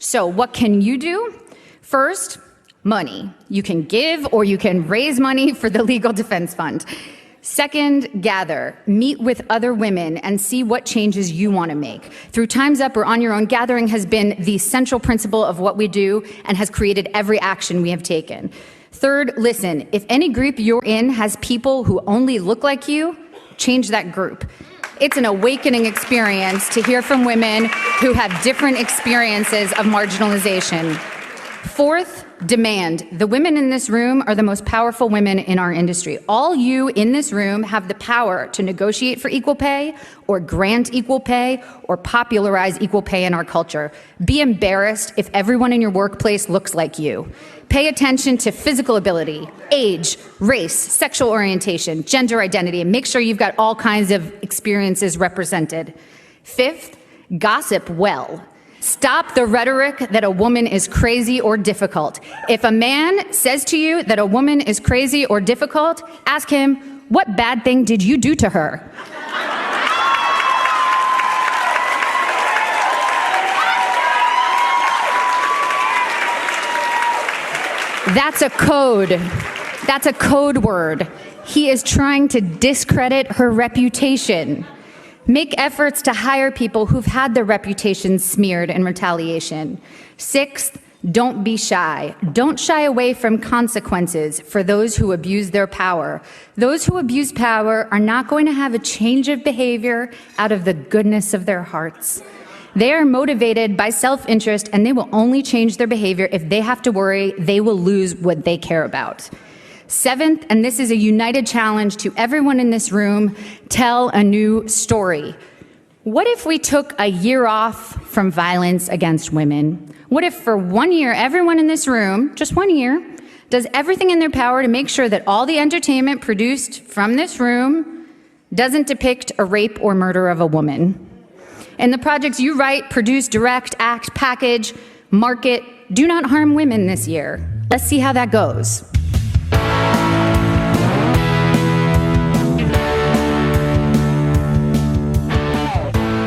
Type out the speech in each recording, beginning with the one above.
So what can you do? First, money. You can give or you can raise money for the Legal Defense Fund. Second, gather. Meet with other women and see what changes you want to make. Through Time's Up or On Your Own, gathering has been the central principle of what we do and has created every action we have taken. Third, listen. If any group you're in has people who only look like you, change that group. It's an awakening experience to hear from women who have different experiences of marginalization. Fourth, demand. The women in this room are the most powerful women in our industry. All you in this room have the power to negotiate for equal pay or grant equal pay or popularize equal pay in our culture. Be embarrassed if everyone in your workplace looks like you. Pay attention to physical ability, age, race, sexual orientation, gender identity, and make sure you've got all kinds of experiences represented. Fifth, gossip well. Stop the rhetoric that a woman is crazy or difficult. If a man says to you that a woman is crazy or difficult, ask him, what bad thing did you do to her? That's a code. That's a code word. He is trying to discredit her reputation. Make efforts to hire people who've had their reputations smeared in retaliation. Sixth, don't be shy. Don't shy away from consequences for those who abuse their power. Those who abuse power are not going to have a change of behavior out of the goodness of their hearts. They are motivated by self-interest, and they will only change their behavior if they have to worry they will lose what they care about. Seventh, and this is a united challenge to everyone in this room, tell a new story. What if we took a year off from violence against women? What if for 1 year, everyone in this room, just 1 year, does everything in their power to make sure that all the entertainment produced from this room doesn't depict a rape or murder of a woman? In the projects you write, produce, direct, act, package, market, do not harm women this year. Let's see how that goes.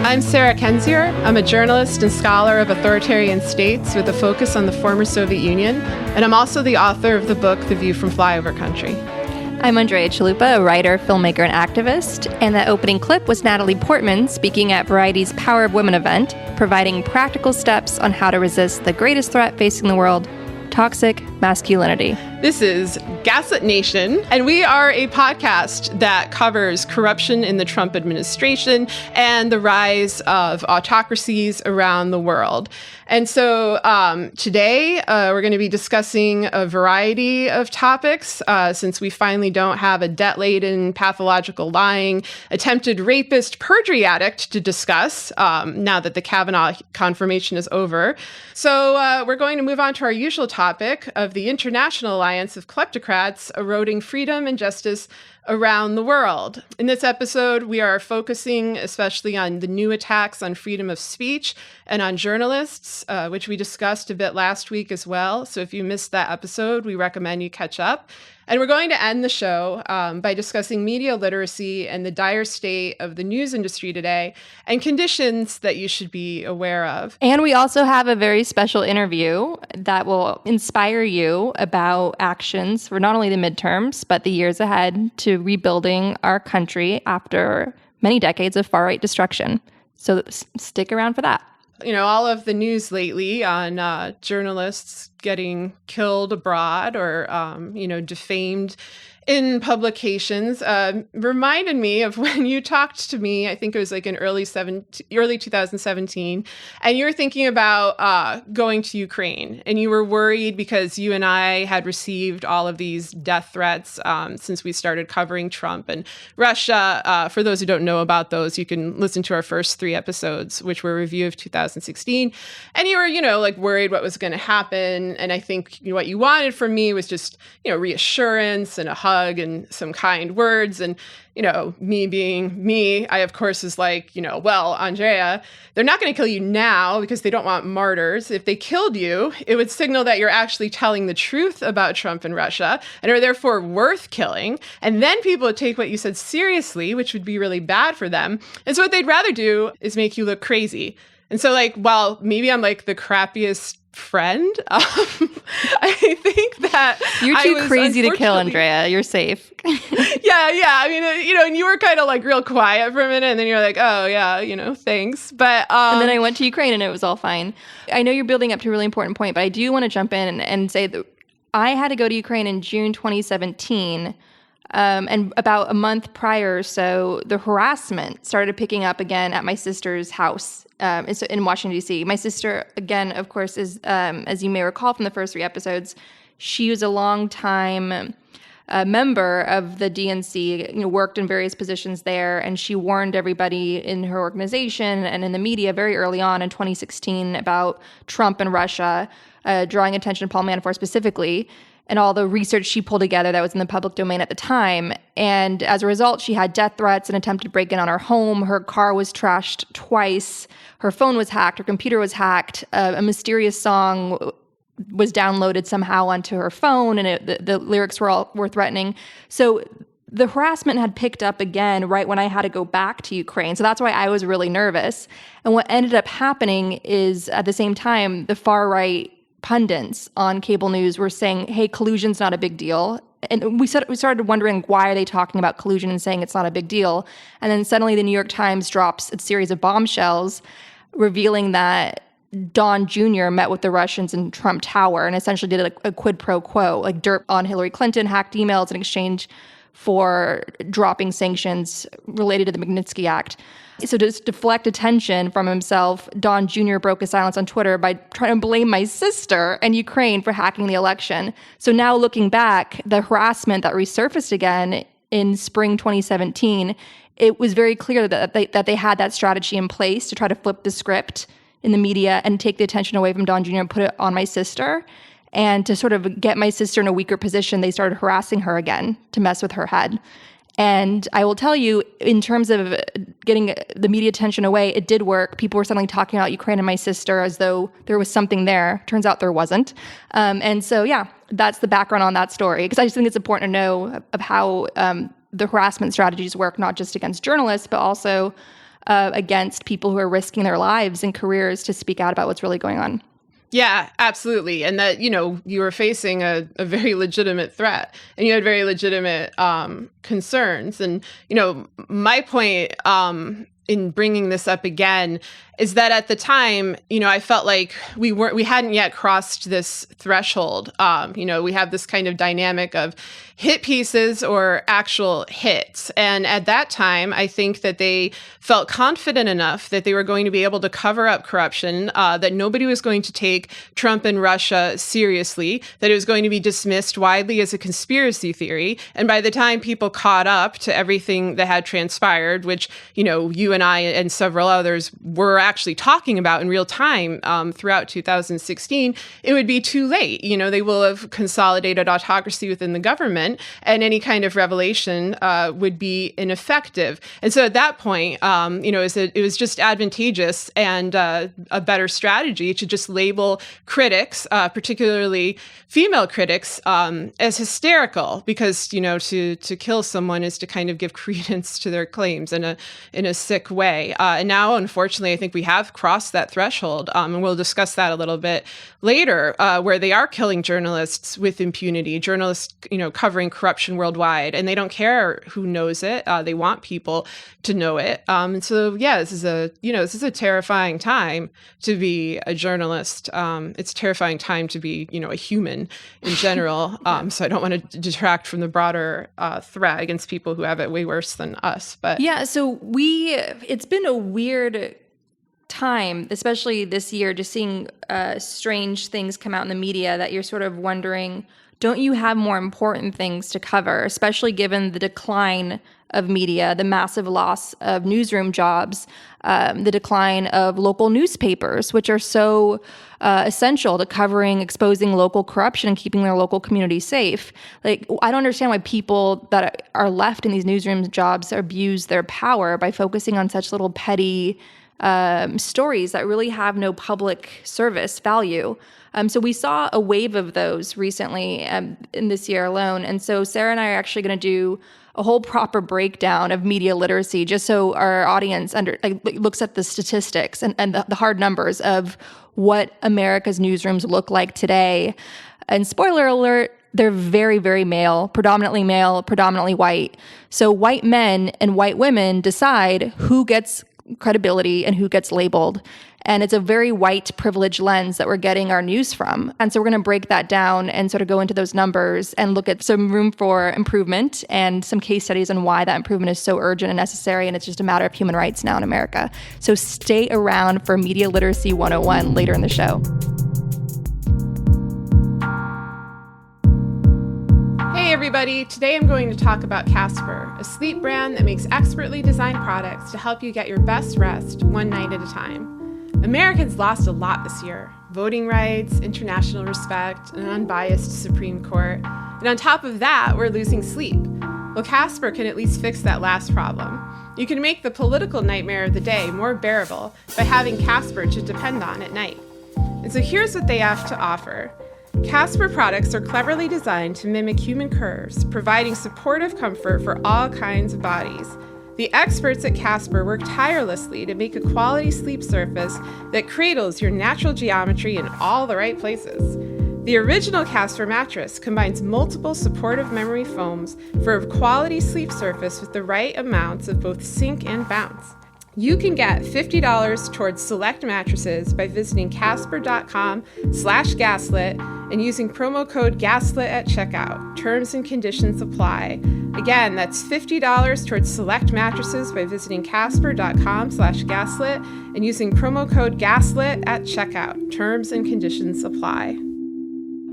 I'm Sarah Kendzior. I'm a journalist and scholar of authoritarian states with a focus on the former Soviet Union, and I'm also the author of the book, The View from Flyover Country. I'm Andrea Chalupa, a writer, filmmaker, and activist, and that opening clip was Natalie Portman speaking at Variety's Power of Women event, providing practical steps on how to resist the greatest threat facing the world, toxic masculinity. This is Gaslit Nation, and we are a podcast that covers corruption in the Trump administration and the rise of autocracies around the world. And so today we're going to be discussing a variety of topics since we finally don't have a debt-laden, pathological lying, attempted rapist, perjury addict to discuss now that the Kavanaugh confirmation is over. So we're going to move on to our usual topic of the International Alliance of Kleptocrats eroding freedom and justice around the world. In this episode, we are focusing especially on the new attacks on freedom of speech and on journalists, which we discussed a bit last week as well. So if you missed that episode, we recommend you catch up. And we're going to end the show by discussing media literacy and the dire state of the news industry today and conditions that you should be aware of. And we also have a very special interview that will inspire you about actions for not only the midterms, but the years ahead to rebuilding our country after many decades of far-right destruction. So stick around for that. You know, all of the news lately on journalists getting killed abroad or, defamed in publications reminded me of when you talked to me. I think it was like in early 2017, and you were thinking about going to Ukraine, and you were worried because you and I had received all of these death threats since we started covering Trump and Russia. For those who don't know about those, you can listen to our first 3 episodes, which were a review of 2016. And you were, worried what was going to happen. And I think what you wanted from me was just, reassurance and a hug and some kind words. And, me being me, I, of course, is like, well, Andrea, they're not going to kill you now because they don't want martyrs. If they killed you, it would signal that you're actually telling the truth about Trump and Russia and are therefore worth killing. And then people would take what you said seriously, which would be really bad for them. And so what they'd rather do is make you look crazy. And so, like, while maybe I'm like the crappiest friend, I think that You're too crazy to kill, unfortunately- Andrea. You're safe. Yeah. I mean, and you were kind of like real quiet for a minute, and then you're like, oh yeah, thanks. But And then I went to Ukraine and it was all fine. I know you're building up to a really important point, but I do want to jump in and say that I had to go to Ukraine in June 2017. And about a month prior or so, the harassment started picking up again at my sister's house in Washington, D.C. My sister, again, of course, is, as you may recall from the first 3 episodes, she was a long-time member of the DNC, worked in various positions there, and she warned everybody in her organization and in the media very early on in 2016 about Trump and Russia, drawing attention to Paul Manafort specifically, and all the research she pulled together that was in the public domain at the time. And as a result, she had death threats and attempted break-in on her home. Her car was trashed twice. Her phone was hacked. Her computer was hacked. A mysterious song was downloaded somehow onto her phone, and the lyrics were threatening. So the harassment had picked up again right when I had to go back to Ukraine. So that's why I was really nervous. And what ended up happening is, at the same time, the far-right pundits on cable news were saying, hey, collusion's not a big deal. And we started wondering, why are they talking about collusion and saying it's not a big deal? And then suddenly the New York Times drops a series of bombshells revealing that Don Jr. met with the Russians in Trump Tower and essentially did a quid pro quo, like dirt on Hillary Clinton, hacked emails in exchange for dropping sanctions related to the Magnitsky Act. So to deflect attention from himself, Don Jr. broke his silence on Twitter by trying to blame my sister and Ukraine for hacking the election. So now looking back, the harassment that resurfaced again in spring 2017, it was very clear that they had that strategy in place to try to flip the script in the media and take the attention away from Don Jr. and put it on my sister. And to sort of get my sister in a weaker position, they started harassing her again to mess with her head. And I will tell you, in terms of getting the media attention away, it did work. People were suddenly talking about Ukraine and my sister as though there was something there. Turns out there wasn't. And so, yeah, that's the background on that story. Because I just think it's important to know of how the harassment strategies work, not just against journalists, but also against people who are risking their lives and careers to speak out about what's really going on. Yeah, absolutely. And that, you were facing a very legitimate threat and you had very legitimate concerns. And, my point in bringing this up again is that at the time, I felt like we hadn't yet crossed this threshold. We have this kind of dynamic of hit pieces or actual hits. And at that time, I think that they felt confident enough that they were going to be able to cover up corruption, that nobody was going to take Trump and Russia seriously, that it was going to be dismissed widely as a conspiracy theory. And by the time people caught up to everything that had transpired, which, you and I and several others were actually talking about in real time throughout 2016, it would be too late. They will have consolidated autocracy within the government, and any kind of revelation would be ineffective. And so at that point, it was just advantageous and a better strategy to just label critics, particularly female critics, as hysterical, because to kill someone is to kind of give credence to their claims in a sick way. And now, unfortunately, I think we have crossed that threshold, and we'll discuss that a little bit later, where they are killing journalists with impunity, journalists, covering corruption worldwide, and they don't care who knows it. They want people to know it. And so, yeah, this is a terrifying time to be a journalist. It's a terrifying time to be, a human in general. So I don't want to detract from the broader threat against people who have it way worse than us. But yeah, so it's been a weird time, especially this year, just seeing strange things come out in the media that you're sort of wondering, don't you have more important things to cover, especially given the decline of media, the massive loss of newsroom jobs, the decline of local newspapers, which are so essential to exposing local corruption and keeping their local community safe. Like, I don't understand why people that are left in these newsroom jobs abuse their power by focusing on such little petty stories that really have no public service value. So we saw a wave of those recently in this year alone. And so Sarah and I are actually going to do a whole proper breakdown of media literacy, just so our audience looks at the statistics and the hard numbers of what America's newsrooms look like today. And spoiler alert, they're very, very male, predominantly white. So white men and white women decide who gets credibility and who gets labeled. And it's a very white privilege lens that we're getting our news from. And so we're going to break that down and sort of go into those numbers and look at some room for improvement and some case studies on why that improvement is so urgent and necessary. And it's just a matter of human rights now in America. So stay around for Media Literacy 101 later in the show. Hey everybody, today I'm going to talk about Casper, a sleep brand that makes expertly designed products to help you get your best rest one night at a time. Americans lost a lot this year: voting rights, international respect, an unbiased Supreme Court. And on top of that, we're losing sleep. Well, Casper can at least fix that last problem. You can make the political nightmare of the day more bearable by having Casper to depend on at night. And so here's what they have to offer. Casper products are cleverly designed to mimic human curves, providing supportive comfort for all kinds of bodies. The experts at Casper work tirelessly to make a quality sleep surface that cradles your natural geometry in all the right places. The original Casper mattress combines multiple supportive memory foams for a quality sleep surface with the right amounts of both sink and bounce. You can get $50 towards select mattresses by visiting casper.com/gaslit and using promo code GASLIT at checkout. Terms and conditions apply. Again, that's $50 towards select mattresses by visiting casper.com/gaslit and using promo code GASLIT at checkout. Terms and conditions apply.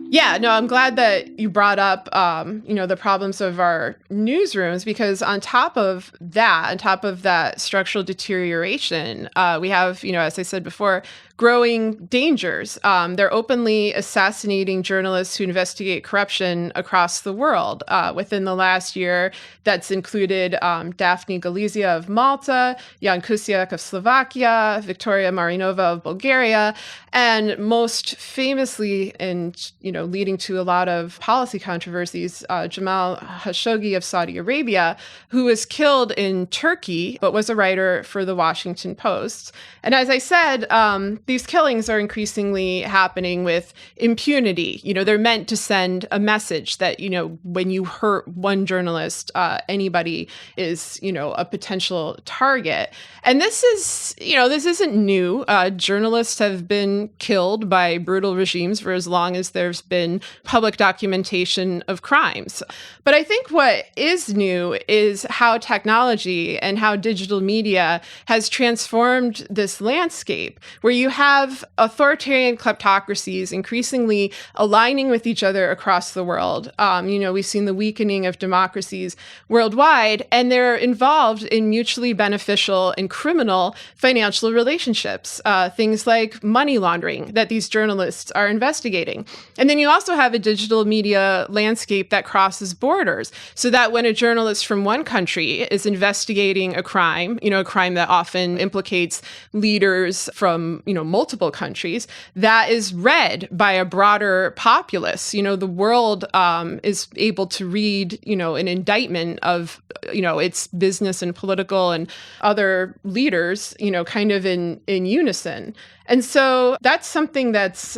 Yeah, no, I'm glad that you brought up, the problems of our newsrooms, because on top of that structural deterioration, we have, as I said before, growing dangers. They're openly assassinating journalists who investigate corruption across the world. Within the last year, that's included Daphne Galizia of Malta, Jan Kuciak of Slovakia, Victoria Marinova of Bulgaria, and most famously, and leading to a lot of policy controversies, Jamil Khashoggi of Saudi Arabia, who was killed in Turkey, but was a writer for the Washington Post. And as I said, these killings are increasingly happening with impunity. They're meant to send a message that, when you hurt one journalist, anybody is, a potential target. And this isn't new. Journalists have been killed by brutal regimes for as long as there's been public documentation of crimes. But I think what is new is how technology and how digital media has transformed this landscape, where you have authoritarian kleptocracies increasingly aligning with each other across the world. We've seen the weakening of democracies worldwide, and they're involved in mutually beneficial and criminal financial relationships, things like money laundering that these journalists are investigating. And then you also have a digital media landscape that crosses borders, so that when a journalist from one country is investigating a crime that often implicates leaders from, multiple countries, that is read by a broader populace. The world is able to read, an indictment of, its business and political and other leaders, kind of in unison. And so that's something that's,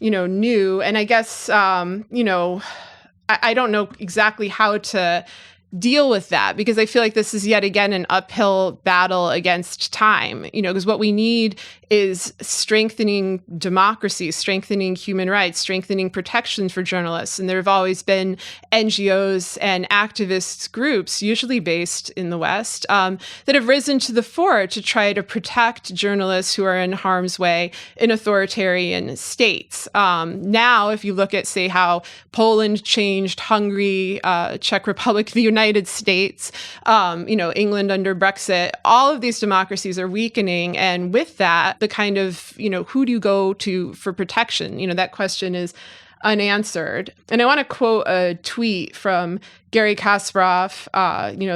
new. And I guess, I don't know exactly how to deal with that, because I feel like this is yet again an uphill battle against time, because what we need is strengthening democracy, strengthening human rights, strengthening protections for journalists. And there have always been NGOs and activist groups, usually based in the West, that have risen to the fore to try to protect journalists who are in harm's way in authoritarian states. Now, if you look at, say, how Poland changed, Hungary, Czech Republic, the United States, England under Brexit, all of these democracies are weakening. And with that, the kind of, who do you go to for protection? That question is unanswered. And I want to quote a tweet from Garry Kasparov,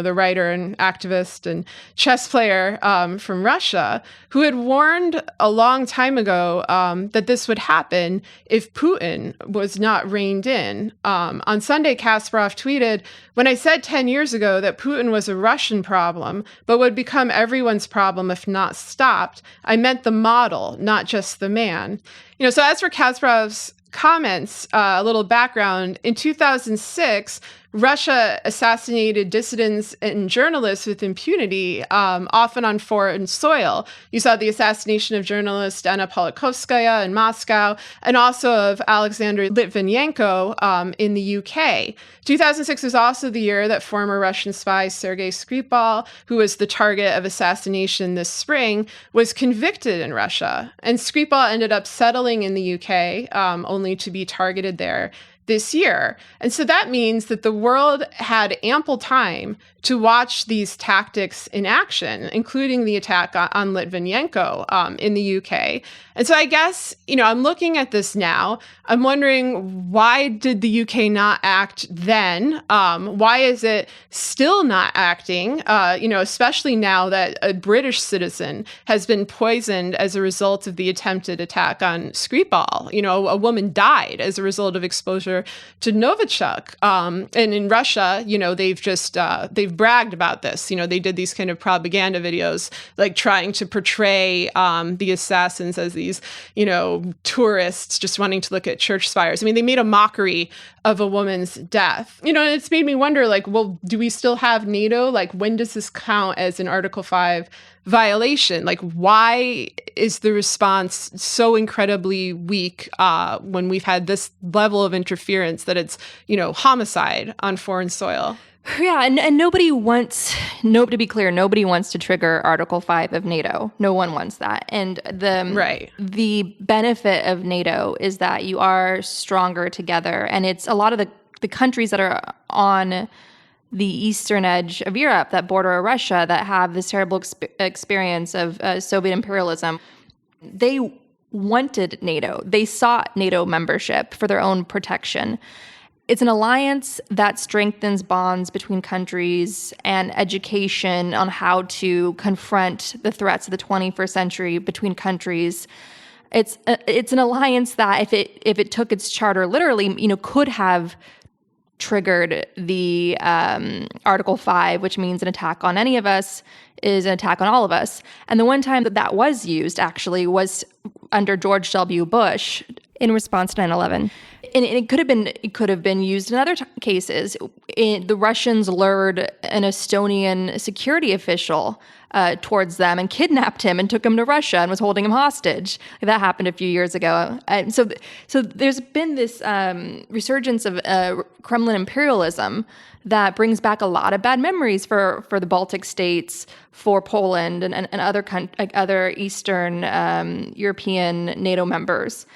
the writer and activist and chess player from Russia, who had warned a long time ago that this would happen if Putin was not reined in. On Sunday, Kasparov tweeted, "When I said 10 years ago that Putin was a Russian problem, but would become everyone's problem if not stopped, I meant the model, not just the man." So as for Kasparov's comments, a little background. In 2006, Russia assassinated dissidents and journalists with impunity, often on foreign soil. You saw the assassination of journalist Anna Politkovskaya in Moscow, and also of Alexander Litvinenko in the UK. 2006 was also the year that former Russian spy Sergei Skripal, who was the target of assassination this spring, was convicted in Russia. And Skripal ended up settling in the UK, only to be targeted there this year. And so that means that the world had ample time to watch these tactics in action, including the attack on Litvinenko in the UK. And so I guess, I'm looking at this now. I'm wondering, why did the UK not act then? Why is it still not acting, especially now that a British citizen has been poisoned as a result of the attempted attack on Skripal? A woman died as a result of exposure to Novichok. And in Russia, they've bragged about this. They did these kind of propaganda videos, like trying to portray the assassins as these, tourists just wanting to look at church spires. They made a mockery of a woman's death. And it's made me wonder, well, do we still have NATO? When does this count as an Article 5 violation? Why is the response so incredibly weak when we've had this level of interference that it's, homicide on foreign soil? Yeah, and nobody wants, to be clear, nobody wants to trigger Article 5 of NATO. No one wants that. And the benefit of NATO is that you are stronger together. And it's a lot of the countries that are on the eastern edge of Europe that border Russia that have this terrible experience of Soviet imperialism. They wanted NATO. They sought NATO membership for their own protection. It's an alliance that strengthens bonds between countries and education on how to confront the threats of the 21st century between countries. It's an alliance that, if it took its charter literally, could have triggered the Article 5, which means an attack on any of us is an attack on all of us. And the one time that was used, actually, was under George W. Bush in response to 9/11. And it could have been used in other cases. The Russians lured an Estonian security official towards them and kidnapped him and took him to Russia and was holding him hostage. That happened a few years ago. So there's been this resurgence of Kremlin imperialism that brings back a lot of bad memories for the Baltic states, for Poland, and other Eastern European NATO members.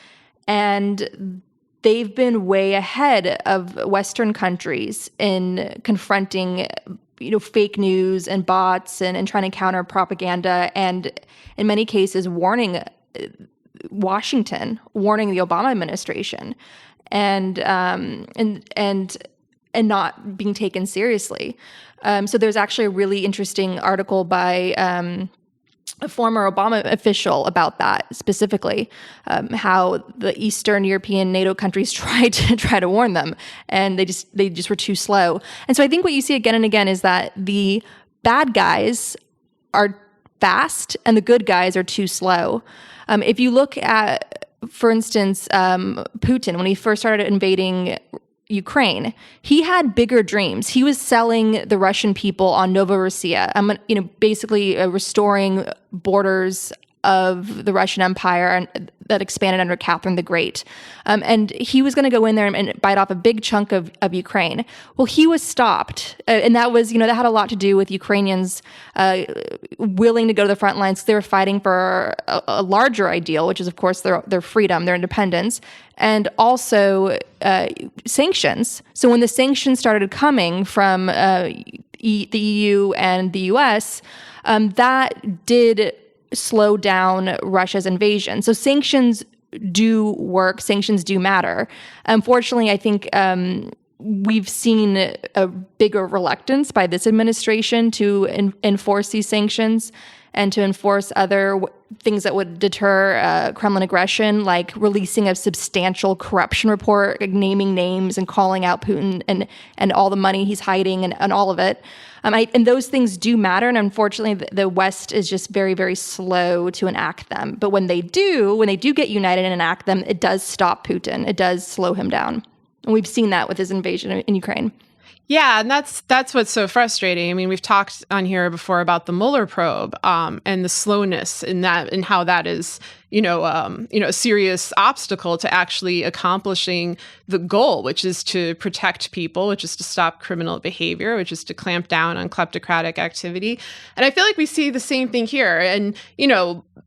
And they've been way ahead of Western countries in confronting, fake news and bots and trying to counter propaganda, and in many cases warning Washington, warning the Obama administration, and not being taken seriously. So there's actually a really interesting article by a former Obama official about that specifically, how the Eastern European NATO countries tried to warn them, and they just were too slow. And so I think what you see again and again is that the bad guys are fast and the good guys are too slow. If you look at, for instance, Putin, when he first started invading Ukraine, he had bigger dreams. He was selling the Russian people on Novorossiya, basically restoring borders of the Russian Empire and that expanded under Catherine the Great. And he was going to go in there and bite off a big chunk of Ukraine. Well, he was stopped. And that was, that had a lot to do with Ukrainians willing to go to the front lines. They were fighting for a larger ideal, which is, of course, their freedom, their independence, and also sanctions. So when the sanctions started coming from the EU and the US, that did slow down Russia's invasion. So sanctions do work. Sanctions do matter. Unfortunately, I think we've seen a bigger reluctance by this administration to enforce these sanctions and to enforce other things that would deter Kremlin aggression, like releasing a substantial corruption report, like naming names and calling out Putin and all the money he's hiding and all of it. And those things do matter. And unfortunately, the West is just very, very slow to enact them. But when they do get united and enact them, it does stop Putin. It does slow him down. And we've seen that with his invasion in Ukraine. Yeah, and that's what's so frustrating. I mean, we've talked on here before about the Mueller probe and the slowness in that, and how that is, a serious obstacle to actually accomplishing the goal, which is to protect people, which is to stop criminal behavior, which is to clamp down on kleptocratic activity. And I feel like we see the same thing here. And,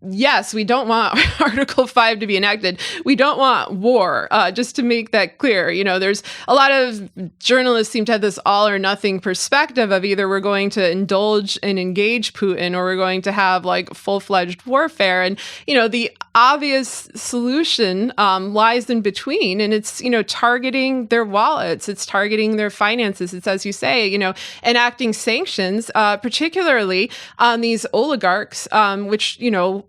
yes, we don't want Article 5 to be enacted. We don't want war, just to make that clear. There's a lot of journalists seem to have this all or nothing perspective of either we're going to indulge and engage Putin or we're going to have like full-fledged warfare. And, the obvious solution lies in between. And it's, targeting their wallets. It's targeting their finances. It's, as you say, enacting sanctions, particularly on these oligarchs, which,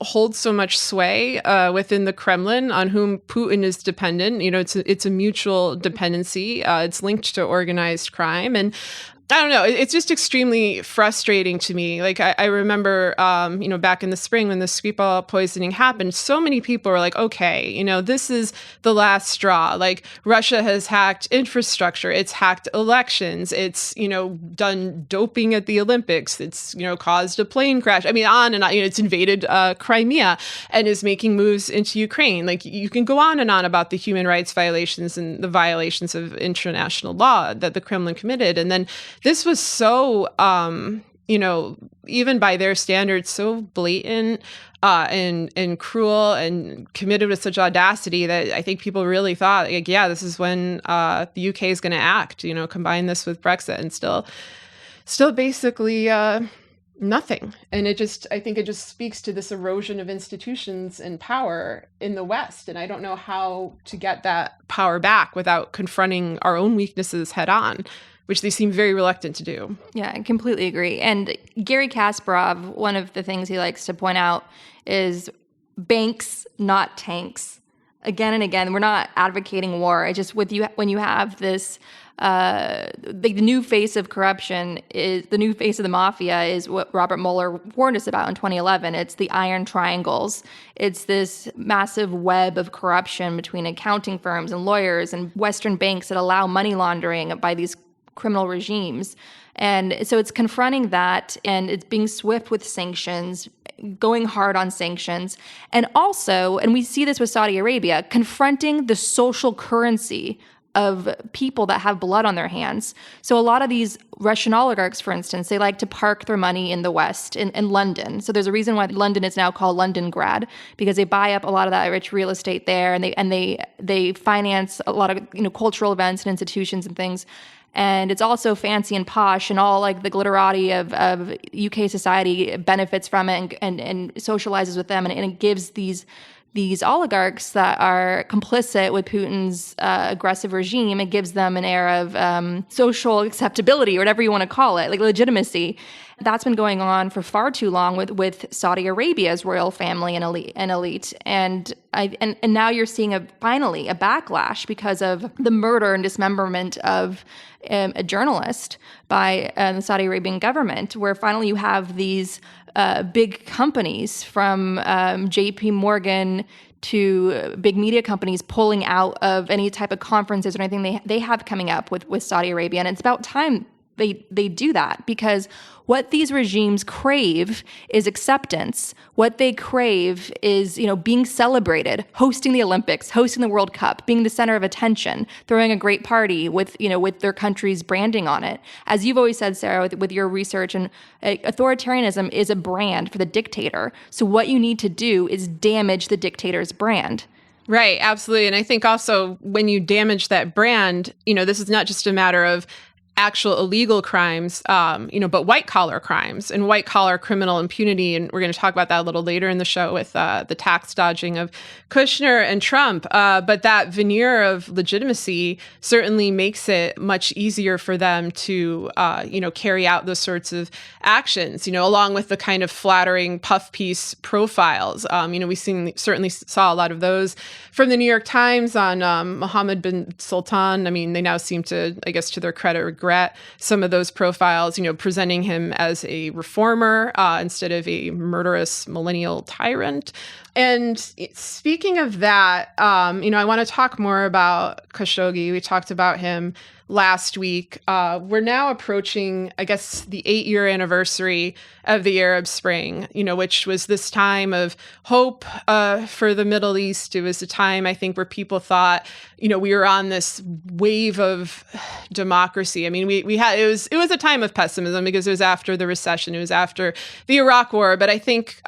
hold so much sway within the Kremlin, on whom Putin is dependent. It's a mutual dependency. It's linked to organized crime. And I don't know. It's just extremely frustrating to me. Like I remember, back in the spring when the Skripal poisoning happened, so many people were like, okay, this is the last straw. Like Russia has hacked infrastructure. It's hacked elections. It's, done doping at the Olympics. It's, caused a plane crash. I mean, on and on. It's invaded Crimea and is making moves into Ukraine. Like you can go on and on about the human rights violations and the violations of international law that the Kremlin committed. And then this was so, even by their standards, so blatant and cruel and committed with such audacity that I think people really thought, like, yeah, this is when the UK is going to act. Combine this with Brexit, and still basically nothing. And I think it just speaks to this erosion of institutions and power in the West. And I don't know how to get that power back without confronting our own weaknesses head on, which they seem very reluctant to do. Yeah, I completely agree. And Gary Kasparov, one of the things he likes to point out is banks, not tanks. Again and again, we're not advocating war. It's just when you have this, the new face of corruption is the new face of the mafia is what Robert Mueller warned us about in 2011. It's the iron triangles. It's this massive web of corruption between accounting firms and lawyers and Western banks that allow money laundering by these criminal regimes. And so it's confronting that, and it's being swift with sanctions, going hard on sanctions. And also, and we see this with Saudi Arabia, confronting the social currency of people that have blood on their hands. So a lot of these Russian oligarchs, for instance, they like to park their money in the West, in London. So there's a reason why London is now called Londongrad, because they buy up a lot of that rich real estate there, and they finance a lot of cultural events and institutions and things. And it's also fancy and posh, and all like the glitterati of UK society benefits from it and socializes with them, and it gives these oligarchs that are complicit with Putin's aggressive regime, it gives them an air of social acceptability, or whatever you want to call it, like legitimacy. That's been going on for far too long with Saudi Arabia's royal family and elite. And now you're seeing finally a backlash because of the murder and dismemberment of a journalist by the Saudi Arabian government, where finally you have these big companies from JP Morgan to big media companies pulling out of any type of conferences or anything they have coming up with Saudi Arabia. And it's about time they do that, because what these regimes crave is acceptance. What they crave is, being celebrated, hosting the Olympics, hosting the World Cup, being the center of attention, throwing a great party with their country's branding on it. As you've always said, Sarah, with your research, and authoritarianism is a brand for the dictator. So what you need to do is damage the dictator's brand. Right, absolutely. And I think also when you damage that brand, this is not just a matter of actual illegal crimes, but white collar crimes and white collar criminal impunity. And we're going to talk about that a little later in the show with the tax dodging of Kushner and Trump. But that veneer of legitimacy certainly makes it much easier for them to, carry out those sorts of actions, along with the kind of flattering puff piece profiles. We certainly saw a lot of those from the New York Times on Mohammed bin Sultan. I mean, they now seem to, I guess, to their credit, regret some of those profiles, presenting him as a reformer instead of a murderous millennial tyrant. And speaking of that, I want to talk more about Khashoggi. We talked about him last week. We're now approaching, I guess, the 8-year anniversary of the Arab Spring, which was this time of hope for the Middle East. It was a time, I think, where people thought, we were on this wave of democracy. I mean, it was a time of pessimism because it was after the recession, it was after the Iraq War. But I think,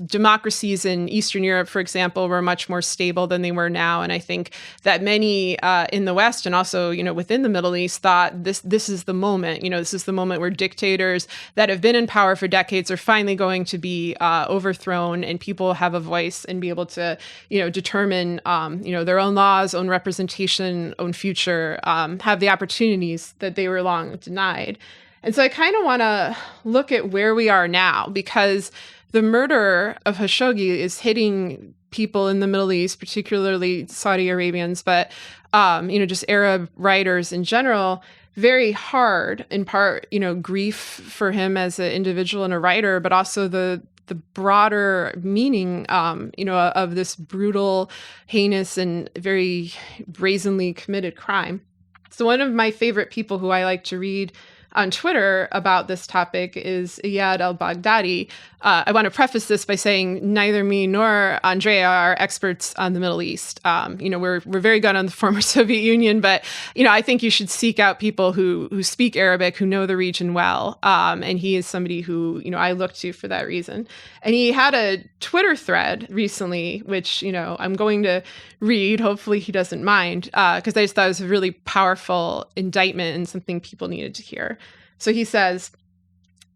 democracies in Eastern Europe, for example, were much more stable than they were now. And I think that many in the West and also within the Middle East thought this is the moment. This is the moment where dictators that have been in power for decades are finally going to be overthrown, and people have a voice and be able to, determine, their own laws, own representation, own future, have the opportunities that they were long denied. And so I kind of want to look at where we are now, because the murder of Khashoggi is hitting people in the Middle East, particularly Saudi Arabians, but just Arab writers in general, very hard. In part, grief for him as an individual and a writer, but also the broader meaning, of this brutal, heinous, and very brazenly committed crime. So one of my favorite people who I like to read on Twitter about this topic is Iyad al-Baghdadi. I want to preface this by saying neither me nor Andrea are experts on the Middle East. We're very good on the former Soviet Union, but I think you should seek out people who speak Arabic, who know the region well. And he is somebody who I look to for that reason. And he had a Twitter thread recently, which I'm going to read. Hopefully he doesn't mind, because I just thought it was a really powerful indictment and something people needed to hear. So he says,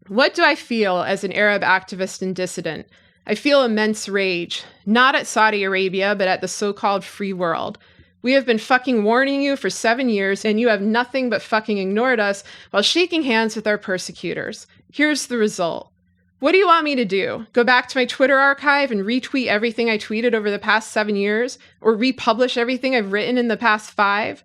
"What do I feel as an Arab activist and dissident? I feel immense rage, not at Saudi Arabia, but at the so-called free world. We have been fucking warning you for 7 years, and you have nothing but fucking ignored us while shaking hands with our persecutors. Here's the result. What do you want me to do? Go back to my Twitter archive and retweet everything I tweeted over the past 7 years? Or republish everything I've written in the past 5?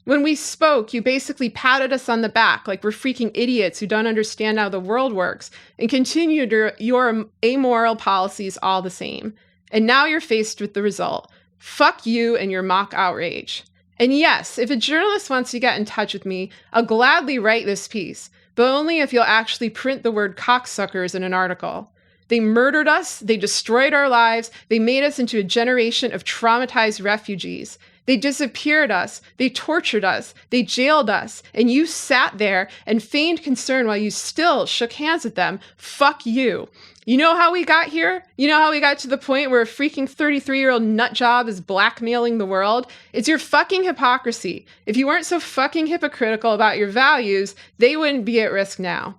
When we spoke, you basically patted us on the back like we're freaking idiots who don't understand how the world works, and continued your amoral policies all the same. And now you're faced with the result. Fuck you and your mock outrage. And yes, if a journalist wants to get in touch with me, I'll gladly write this piece, but only if you'll actually print the word cocksuckers in an article. They murdered us, they destroyed our lives, they made us into a generation of traumatized refugees. They disappeared us, they tortured us, they jailed us, and you sat there and feigned concern while you still shook hands with them. Fuck you. You know how we got here? You know how we got to the point where a freaking 33-year-old nutjob is blackmailing the world? It's your fucking hypocrisy. If you weren't so fucking hypocritical about your values, they wouldn't be at risk now.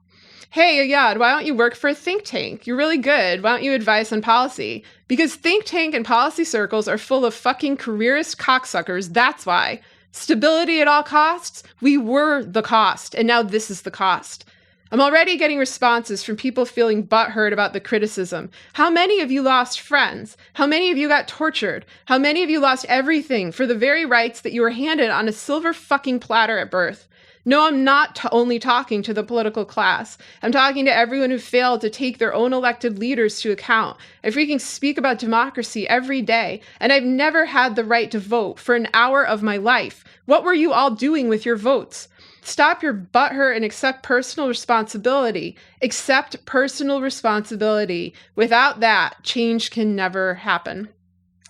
Hey, Iyad, why don't you work for a think tank? You're really good. Why don't you advise on policy? Because think tank and policy circles are full of fucking careerist cocksuckers, that's why. Stability at all costs? We were the cost, and now this is the cost. I'm already getting responses from people feeling butthurt about the criticism. How many of you lost friends? How many of you got tortured? How many of you lost everything for the very rights that you were handed on a silver fucking platter at birth? No, I'm not only talking to the political class. I'm talking to everyone who failed to take their own elected leaders to account. I freaking speak about democracy every day, and I've never had the right to vote for an hour of my life. What were you all doing with your votes? Stop your butthurt and accept personal responsibility. Accept personal responsibility. Without that, change can never happen."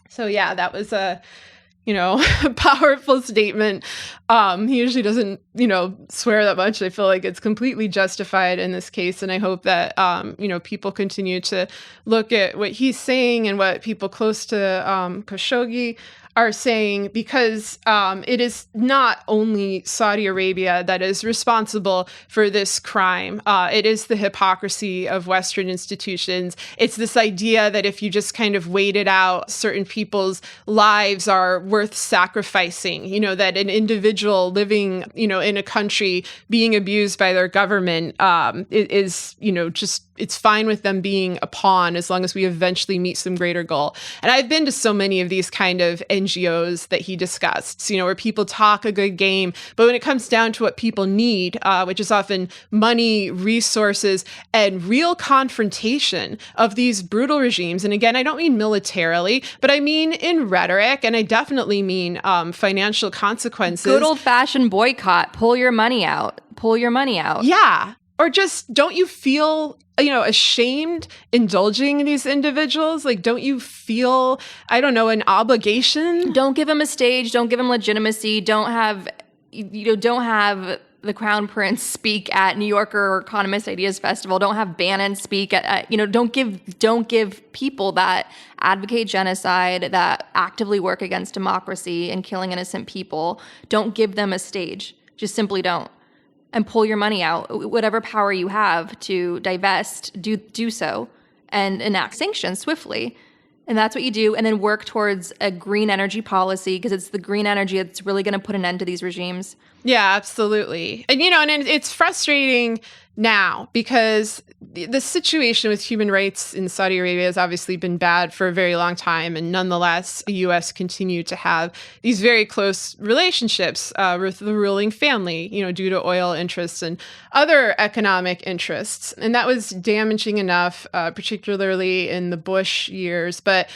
So yeah, that was a powerful statement. He usually doesn't, swear that much. I feel like it's completely justified in this case. And I hope that, people continue to look at what he's saying and what people close to Khashoggi are saying because it is not only Saudi Arabia that is responsible for this crime. It is the hypocrisy of Western institutions. It's this idea that if you just kind of wait it out, certain people's lives are worth sacrificing, that an individual living, in a country being abused by their government is, just it's fine with them being a pawn as long as we eventually meet some greater goal. And I've been to so many of these kind of NGOs that he discussed, where people talk a good game, but when it comes down to what people need, which is often money, resources, and real confrontation of these brutal regimes. And again, I don't mean militarily, but I mean in rhetoric, and I definitely mean financial consequences. Good old-fashioned boycott. Pull your money out. Pull your money out. Yeah. Or just, don't you feel, ashamed indulging these individuals? Like, don't you feel, an obligation? Don't give them a stage. Don't give them legitimacy. Don't have the Crown Prince speak at New Yorker or Economist Ideas Festival. Don't have Bannon speak at don't give people that advocate genocide, that actively work against democracy and killing innocent people. Don't give them a stage. Just simply don't. And pull your money out. Whatever power you have to divest, do so, and enact sanctions swiftly. And that's what you do. And then work towards a green energy policy, because it's the green energy that's really going to put an end to these regimes. Yeah, absolutely. And, and it's frustrating now because the situation with human rights in Saudi Arabia has obviously been bad for a very long time. And nonetheless, the U.S. continued to have these very close relationships with the ruling family, due to oil interests and other economic interests. And that was damaging enough, particularly in the Bush years. But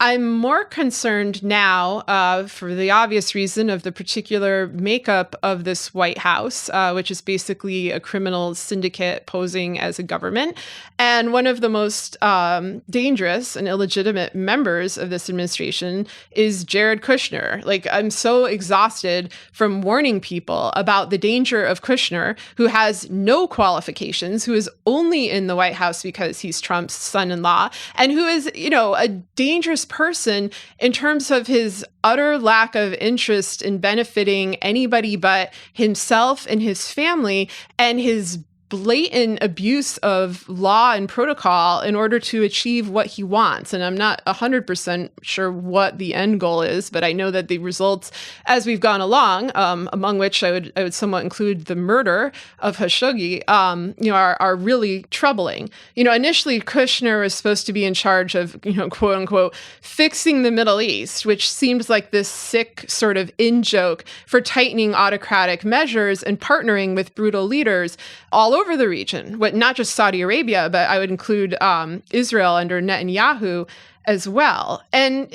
I'm more concerned now for the obvious reason of the particular makeup of this White House, which is basically a criminal syndicate posing as a government. And one of the most dangerous and illegitimate members of this administration is Jared Kushner. Like, I'm so exhausted from warning people about the danger of Kushner, who has no qualifications, who is only in the White House because he's Trump's son-in-law, and who is, a dangerous person in terms of his utter lack of interest in benefiting anybody but himself and his family, and his blatant abuse of law and protocol in order to achieve what he wants. And I'm not 100% sure what the end goal is, but I know that the results as we've gone along, among which I would somewhat include the murder of Khashoggi, are really troubling. Initially Kushner was supposed to be in charge of, quote unquote, fixing the Middle East, which seems like this sick sort of in-joke for tightening autocratic measures and partnering with brutal leaders all over the region, not just Saudi Arabia, but I would include Israel under Netanyahu as well. And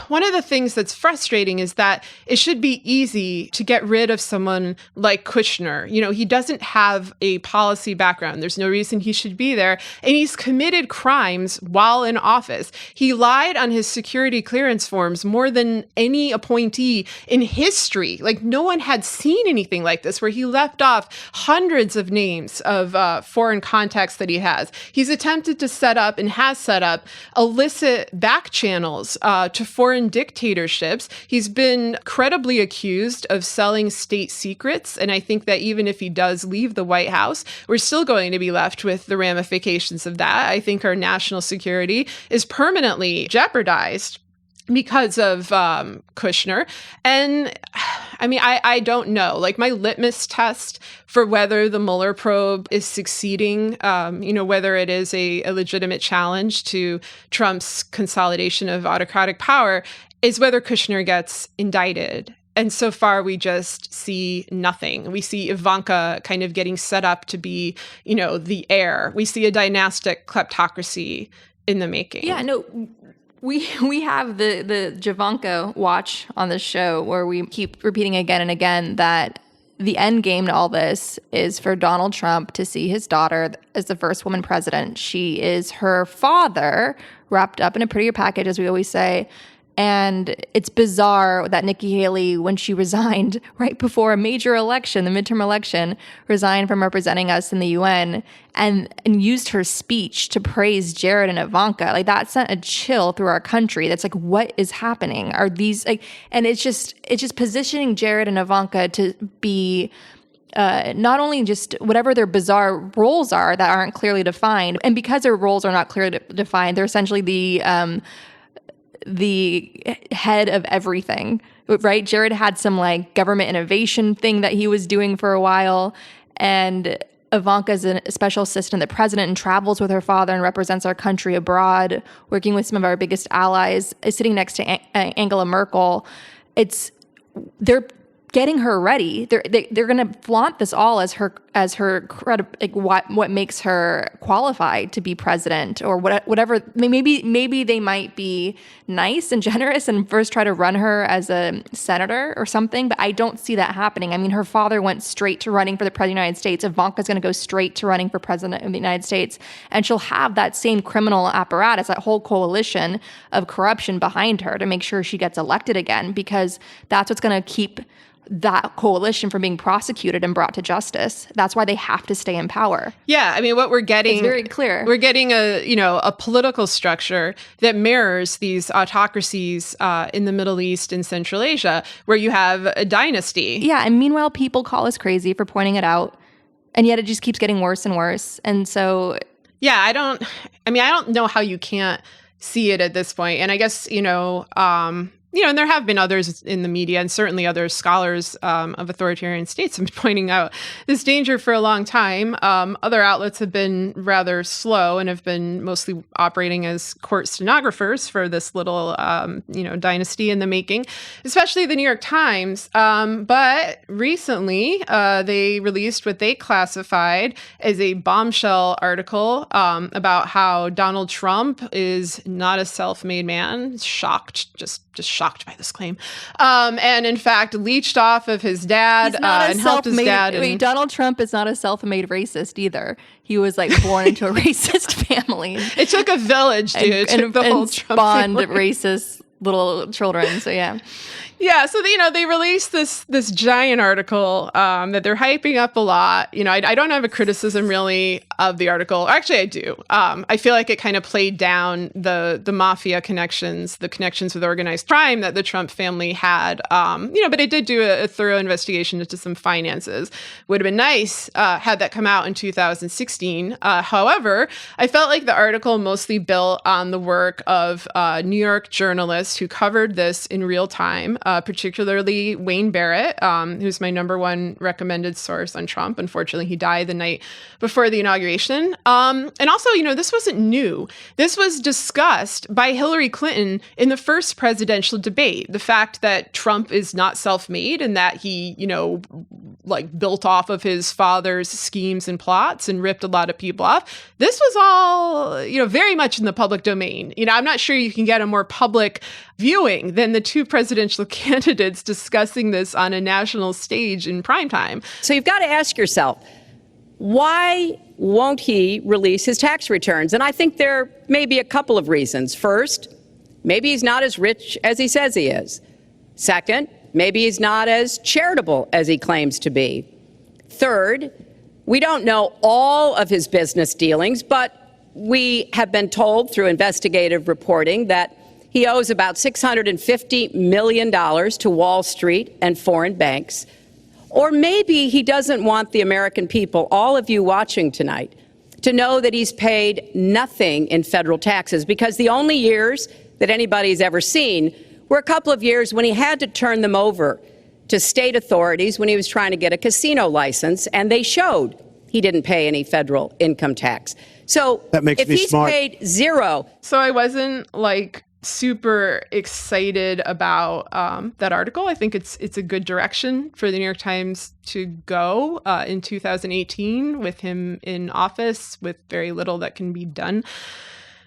one of the things that's frustrating is that it should be easy to get rid of someone like Kushner. He doesn't have a policy background. There's no reason he should be there. And he's committed crimes while in office. He lied on his security clearance forms more than any appointee in history. Like, no one had seen anything like this, where he left off hundreds of names of foreign contacts that he has. He's attempted to set up and has set up illicit back channels to foreign dictatorships. He's been credibly accused of selling state secrets. And I think that even if he does leave the White House, we're still going to be left with the ramifications of that. I think our national security is permanently jeopardized because of Kushner. And I don't know, like, my litmus test for whether the Mueller probe is succeeding, whether it is a legitimate challenge to Trump's consolidation of autocratic power, is whether Kushner gets indicted. And so far, we just see nothing. We see Ivanka kind of getting set up to be, the heir. We see a dynastic kleptocracy in the making. Yeah, no. We have the Javanka watch on this show, where we keep repeating again and again that the end game to all this is for Donald Trump to see his daughter as the first woman president. She is her father, wrapped up in a prettier package, as we always say. And it's bizarre that Nikki Haley, when she resigned right before a major election, the midterm election, resigned from representing us in the UN and used her speech to praise Jared and Ivanka. Like, that sent a chill through our country. That's like, what is happening? Are these like, and it's just positioning Jared and Ivanka to be not only just whatever their bizarre roles are that aren't clearly defined, and because their roles are not clearly defined, they're essentially the head of everything, right? Jared had some like government innovation thing that he was doing for a while, and Ivanka's a special assistant to the president and travels with her father and represents our country abroad, working with some of our biggest allies, is sitting next to Angela Merkel. They're getting her ready. They're going to flaunt this all as her like what makes her qualified to be president or whatever. Maybe they might be nice and generous and first try to run her as a senator or something, but I don't see that happening. I mean, her father went straight to running for the president of the United States. Ivanka's going to go straight to running for president of the United States, and she'll have that same criminal apparatus, that whole coalition of corruption behind her to make sure she gets elected again, because that's what's going to keep that coalition from being prosecuted and brought to justice. That's why they have to stay in power. Yeah, I mean, what we're getting, it's very clear. We're getting a political structure that mirrors these autocracies in the Middle East and Central Asia, where you have a dynasty. Yeah, and meanwhile, people call us crazy for pointing it out, and yet it just keeps getting worse and worse. And so, yeah, I don't know how you can't see it at this point. And I guess, and there have been others in the media, and certainly other scholars of authoritarian states have been pointing out this danger for a long time. Other outlets have been rather slow and have been mostly operating as court stenographers for this little, dynasty in the making, especially the New York Times. But recently, they released what they classified as a bombshell article about how Donald Trump is not a self-made man. Shocked, just shocked by this claim, and in fact leached off of his dad and helped his dad. Wait, Donald Trump is not a self-made racist either. He was like born into a racist family. It took a village, dude. It took the whole Trump spawned family. Racist little children. So yeah. Yeah, so they released this giant article that they're hyping up a lot. I don't have a criticism really of the article. Actually, I do. I feel like it kind of played down the mafia connections, the connections with organized crime that the Trump family had. But it did do a thorough investigation into some finances. Would have been nice had that come out in 2016. However, I felt like the article mostly built on the work of New York journalists who covered this in real time. Particularly Wayne Barrett, who's my number one recommended source on Trump. Unfortunately, he died the night before the inauguration. And also, this wasn't new. This was discussed by Hillary Clinton in the first presidential debate. The fact that Trump is not self-made and that he, built off of his father's schemes and plots and ripped a lot of people off. This was all, very much in the public domain. I'm not sure you can get a more public viewing than the two presidential candidates discussing this on a national stage in primetime. So you've got to ask yourself, why won't he release his tax returns? And I think there may be a couple of reasons. First, maybe he's not as rich as he says he is. Second, maybe he's not as charitable as he claims to be. Third, we don't know all of his business dealings, but we have been told through investigative reporting that he owes about $650 million to Wall Street and foreign banks. Or maybe he doesn't want the American people, all of you watching tonight, to know that he's paid nothing in federal taxes, because the only years that anybody's ever seen were a couple of years when he had to turn them over to state authorities when he was trying to get a casino license, and they showed he didn't pay any federal income tax. So that makes if me he's smart. paid zero. So I wasn't super excited about that article. I think it's a good direction for the New York Times to go in 2018 with him in office with very little that can be done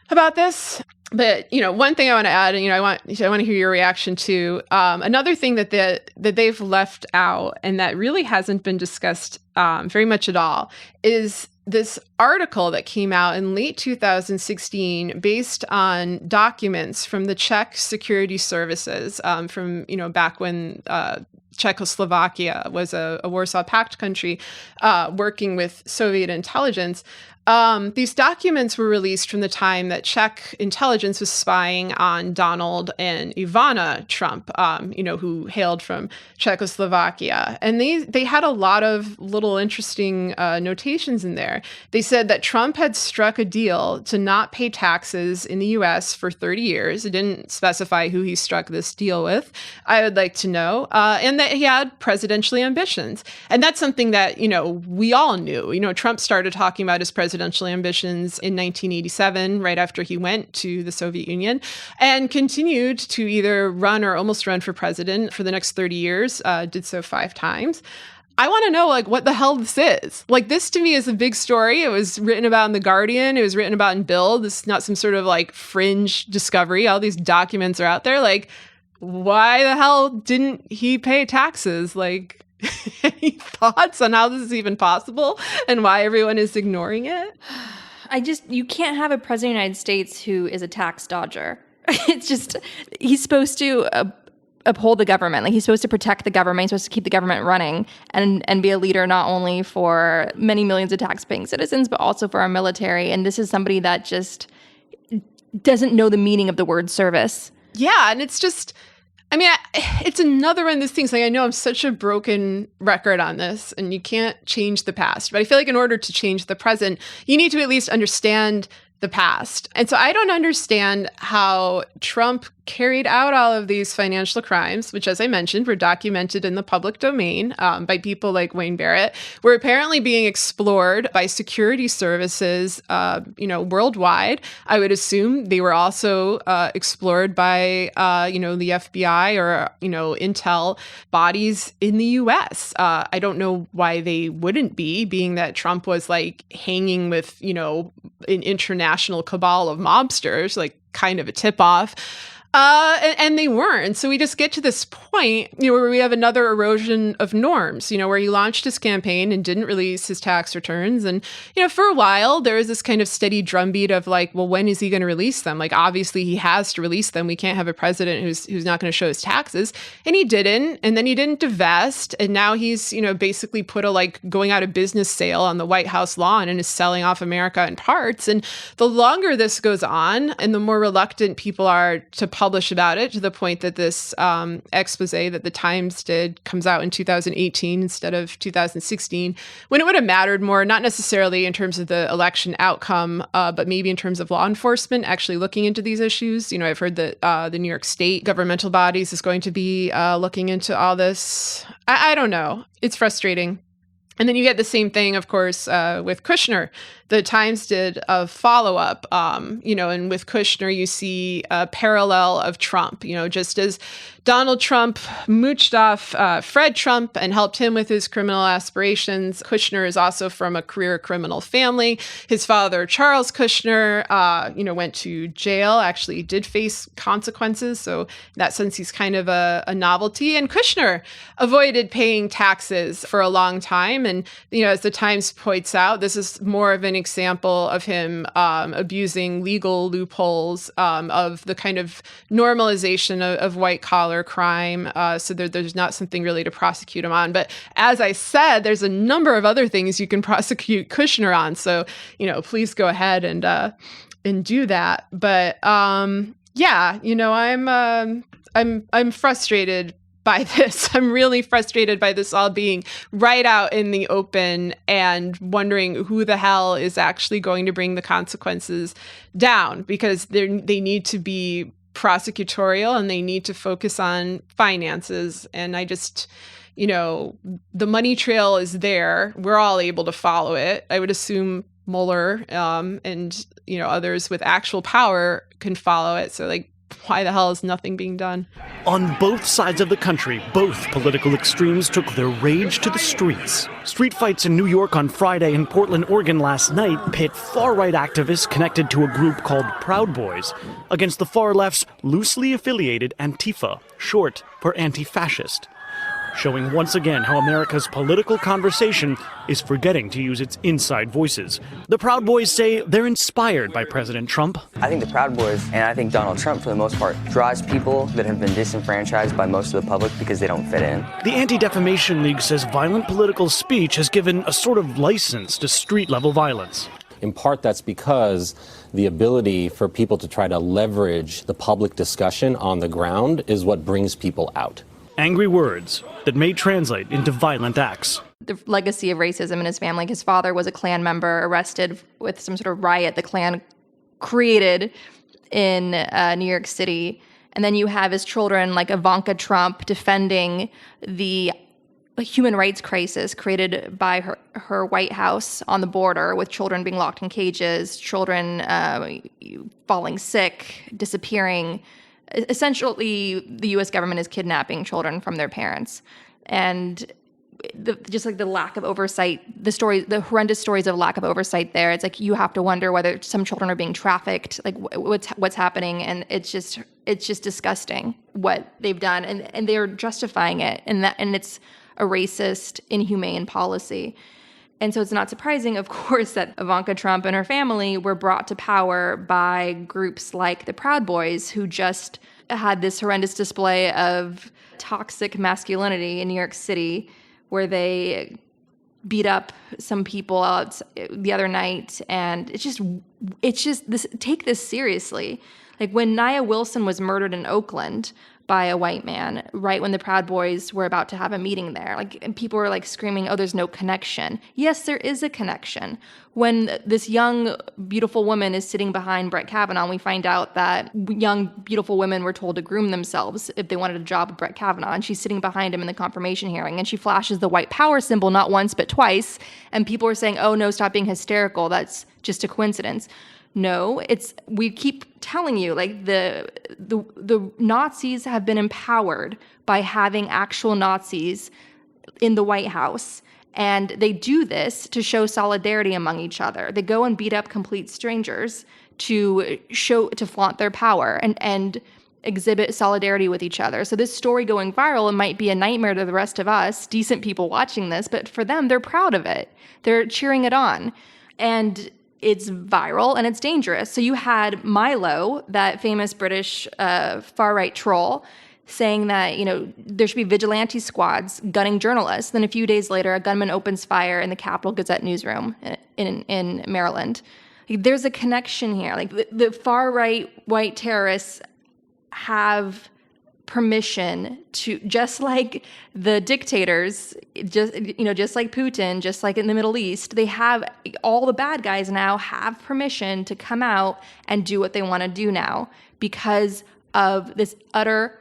about this. But, one thing I want to add, and, I want to hear your reaction to, another thing that they've left out and that really hasn't been discussed very much at all is this article that came out in late 2016 based on documents from the Czech security services from, back when Czechoslovakia was a Warsaw Pact country working with Soviet intelligence. These documents were released from the time that Czech intelligence was spying on Donald and Ivana Trump, who hailed from Czechoslovakia. And they had a lot of little interesting notations in there. They said that Trump had struck a deal to not pay taxes in the U.S. for 30 years. It didn't specify who he struck this deal with. I would like to know. And that he had presidential ambitions. And that's something that, we all knew. Trump started talking about his presidential ambitions in 1987, right after he went to the Soviet Union, and continued to either run or almost run for president for the next 30 years, did so 5 times. I want to know, what the hell this is. This to me is a big story. It was written about in The Guardian. It was written about in Bill. This is not some sort of fringe discovery. All these documents are out there. Why the hell didn't he pay taxes? Any thoughts on how this is even possible and why everyone is ignoring it? You can't have a president of the United States who is a tax dodger. It's just, he's supposed to uphold the government. He's supposed to protect the government. He's supposed to keep the government running and be a leader not only for many millions of tax-paying citizens, but also for our military. And this is somebody that just doesn't know the meaning of the word service. Yeah, and it's just... it's another one of those things. I know I'm such a broken record on this, and you can't change the past. But I feel in order to change the present, you need to at least understand the past. And so I don't understand how Trump carried out all of these financial crimes, which, as I mentioned, were documented in the public domain by people like Wayne Barrett, were apparently being explored by security services, worldwide. I would assume they were also explored by, the FBI or, intel bodies in the U.S. I don't know why they wouldn't be, being that Trump was hanging with, an international cabal of mobsters, kind of a tip-off. And they weren't. So we just get to this point, where we have another erosion of norms, where he launched his campaign and didn't release his tax returns. And, for a while, there was this kind of steady drumbeat of well, when is he going to release them? Obviously, he has to release them. We can't have a president who's not going to show his taxes. And he didn't. And then he didn't divest. And now he's, basically put a going out of business sale on the White House lawn and is selling off America in parts. And the longer this goes on and the more reluctant people are to publish about it, to the point that this expose that the Times did comes out in 2018 instead of 2016, when it would have mattered more, not necessarily in terms of the election outcome, but maybe in terms of law enforcement actually looking into these issues. I've heard that the New York State governmental bodies is going to be looking into all this. I don't know. It's frustrating. And then you get the same thing, of course, with Kushner. The Times did a follow-up, and with Kushner, you see a parallel of Trump, just as Donald Trump mooched off Fred Trump and helped him with his criminal aspirations. Kushner is also from a career criminal family. His father, Charles Kushner, went to jail, actually did face consequences. So in that sense, he's kind of a novelty. And Kushner avoided paying taxes for a long time. And, as the Times points out, this is more of an example of him abusing legal loopholes of the kind of normalization of white-collar crime, so there's not something really to prosecute him on. But as I said, there's a number of other things you can prosecute Kushner on. So, please go ahead and do that. But I'm frustrated by this. I'm really frustrated by this all being right out in the open and wondering who the hell is actually going to bring the consequences down, because they need to be prosecutorial and they need to focus on finances. And I just, the money trail is there. We're all able to follow it. I would assume Mueller and others with actual power can follow it. So why the hell is nothing being done? On both sides of the country, both political extremes took their rage to the streets. Street fights in New York on Friday and Portland, Oregon last night pit far-right activists connected to a group called Proud Boys against the far left's loosely affiliated Antifa, short for anti-fascist, showing once again how America's political conversation is forgetting to use its inside voices. The Proud Boys say they're inspired by President Trump. I think the Proud Boys, and I think Donald Trump for the most part, draws people that have been disenfranchised by most of the public because they don't fit in. The Anti-Defamation League says violent political speech has given a sort of license to street-level violence. In part, that's because the ability for people to try to leverage the public discussion on the ground is what brings people out. Angry words that may translate into violent acts. The legacy of racism in his family. His father was a Klan member arrested with some sort of riot the Klan created in New York City. And then you have his children like Ivanka Trump defending the human rights crisis created by her White House on the border, with children being locked in cages, children falling sick, disappearing. Essentially, the U.S. government is kidnapping children from their parents. And just like the lack of oversight, the horrendous stories of lack of oversight there, it's like you have to wonder whether some children are being trafficked, like what's happening. And it's just disgusting what they've done. And they're justifying it. And it's a racist, inhumane policy. And so it's not surprising, of course, that Ivanka Trump and her family were brought to power by groups like the Proud Boys, who just had this horrendous display of toxic masculinity in New York City, where they beat up some people out the other night. And it's just this. Take this seriously. Like when Nia Wilson was murdered in Oakland by a white man, right when the Proud Boys were about to have a meeting there. And people were like screaming, oh, there's no connection. Yes, there is a connection. When this young, beautiful woman is sitting behind Brett Kavanaugh, we find out that young, beautiful women were told to groom themselves if they wanted a job with Brett Kavanaugh. And she's sitting behind him in the confirmation hearing, and she flashes the white power symbol not once but twice. And people are saying, oh, no, stop being hysterical. That's just a coincidence. No, we keep telling you, like the Nazis have been empowered by having actual Nazis in the White House. And they do this to show solidarity among each other. They go and beat up complete strangers to flaunt their power and exhibit solidarity with each other. So this story going viral, it might be a nightmare to the rest of us, decent people watching this, but for them, they're proud of it. They're cheering it on. And it's viral and it's dangerous. So you had Milo, that famous British far-right troll, saying that, there should be vigilante squads gunning journalists. Then a few days later, a gunman opens fire in the Capitol Gazette newsroom in Maryland. There's a connection here. Like the far-right white terrorists have permission to, just like the dictators, just like Putin, just like in the Middle East, they have, all the bad guys now have permission to come out and do what they want to do now because of this utter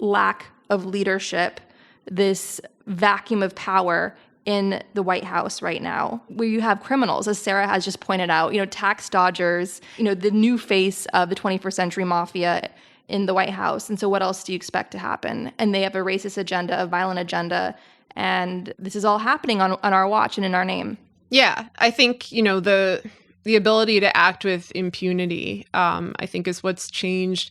lack of leadership, this vacuum of power in the White House right now, where you have criminals, as Sarah has just pointed out, tax dodgers, the new face of the 21st century mafia in the White House. And so what else do you expect to happen? And they have a racist agenda, a violent agenda. And this is all happening on our watch and in our name. Yeah, I think, the ability to act with impunity, I think is what's changed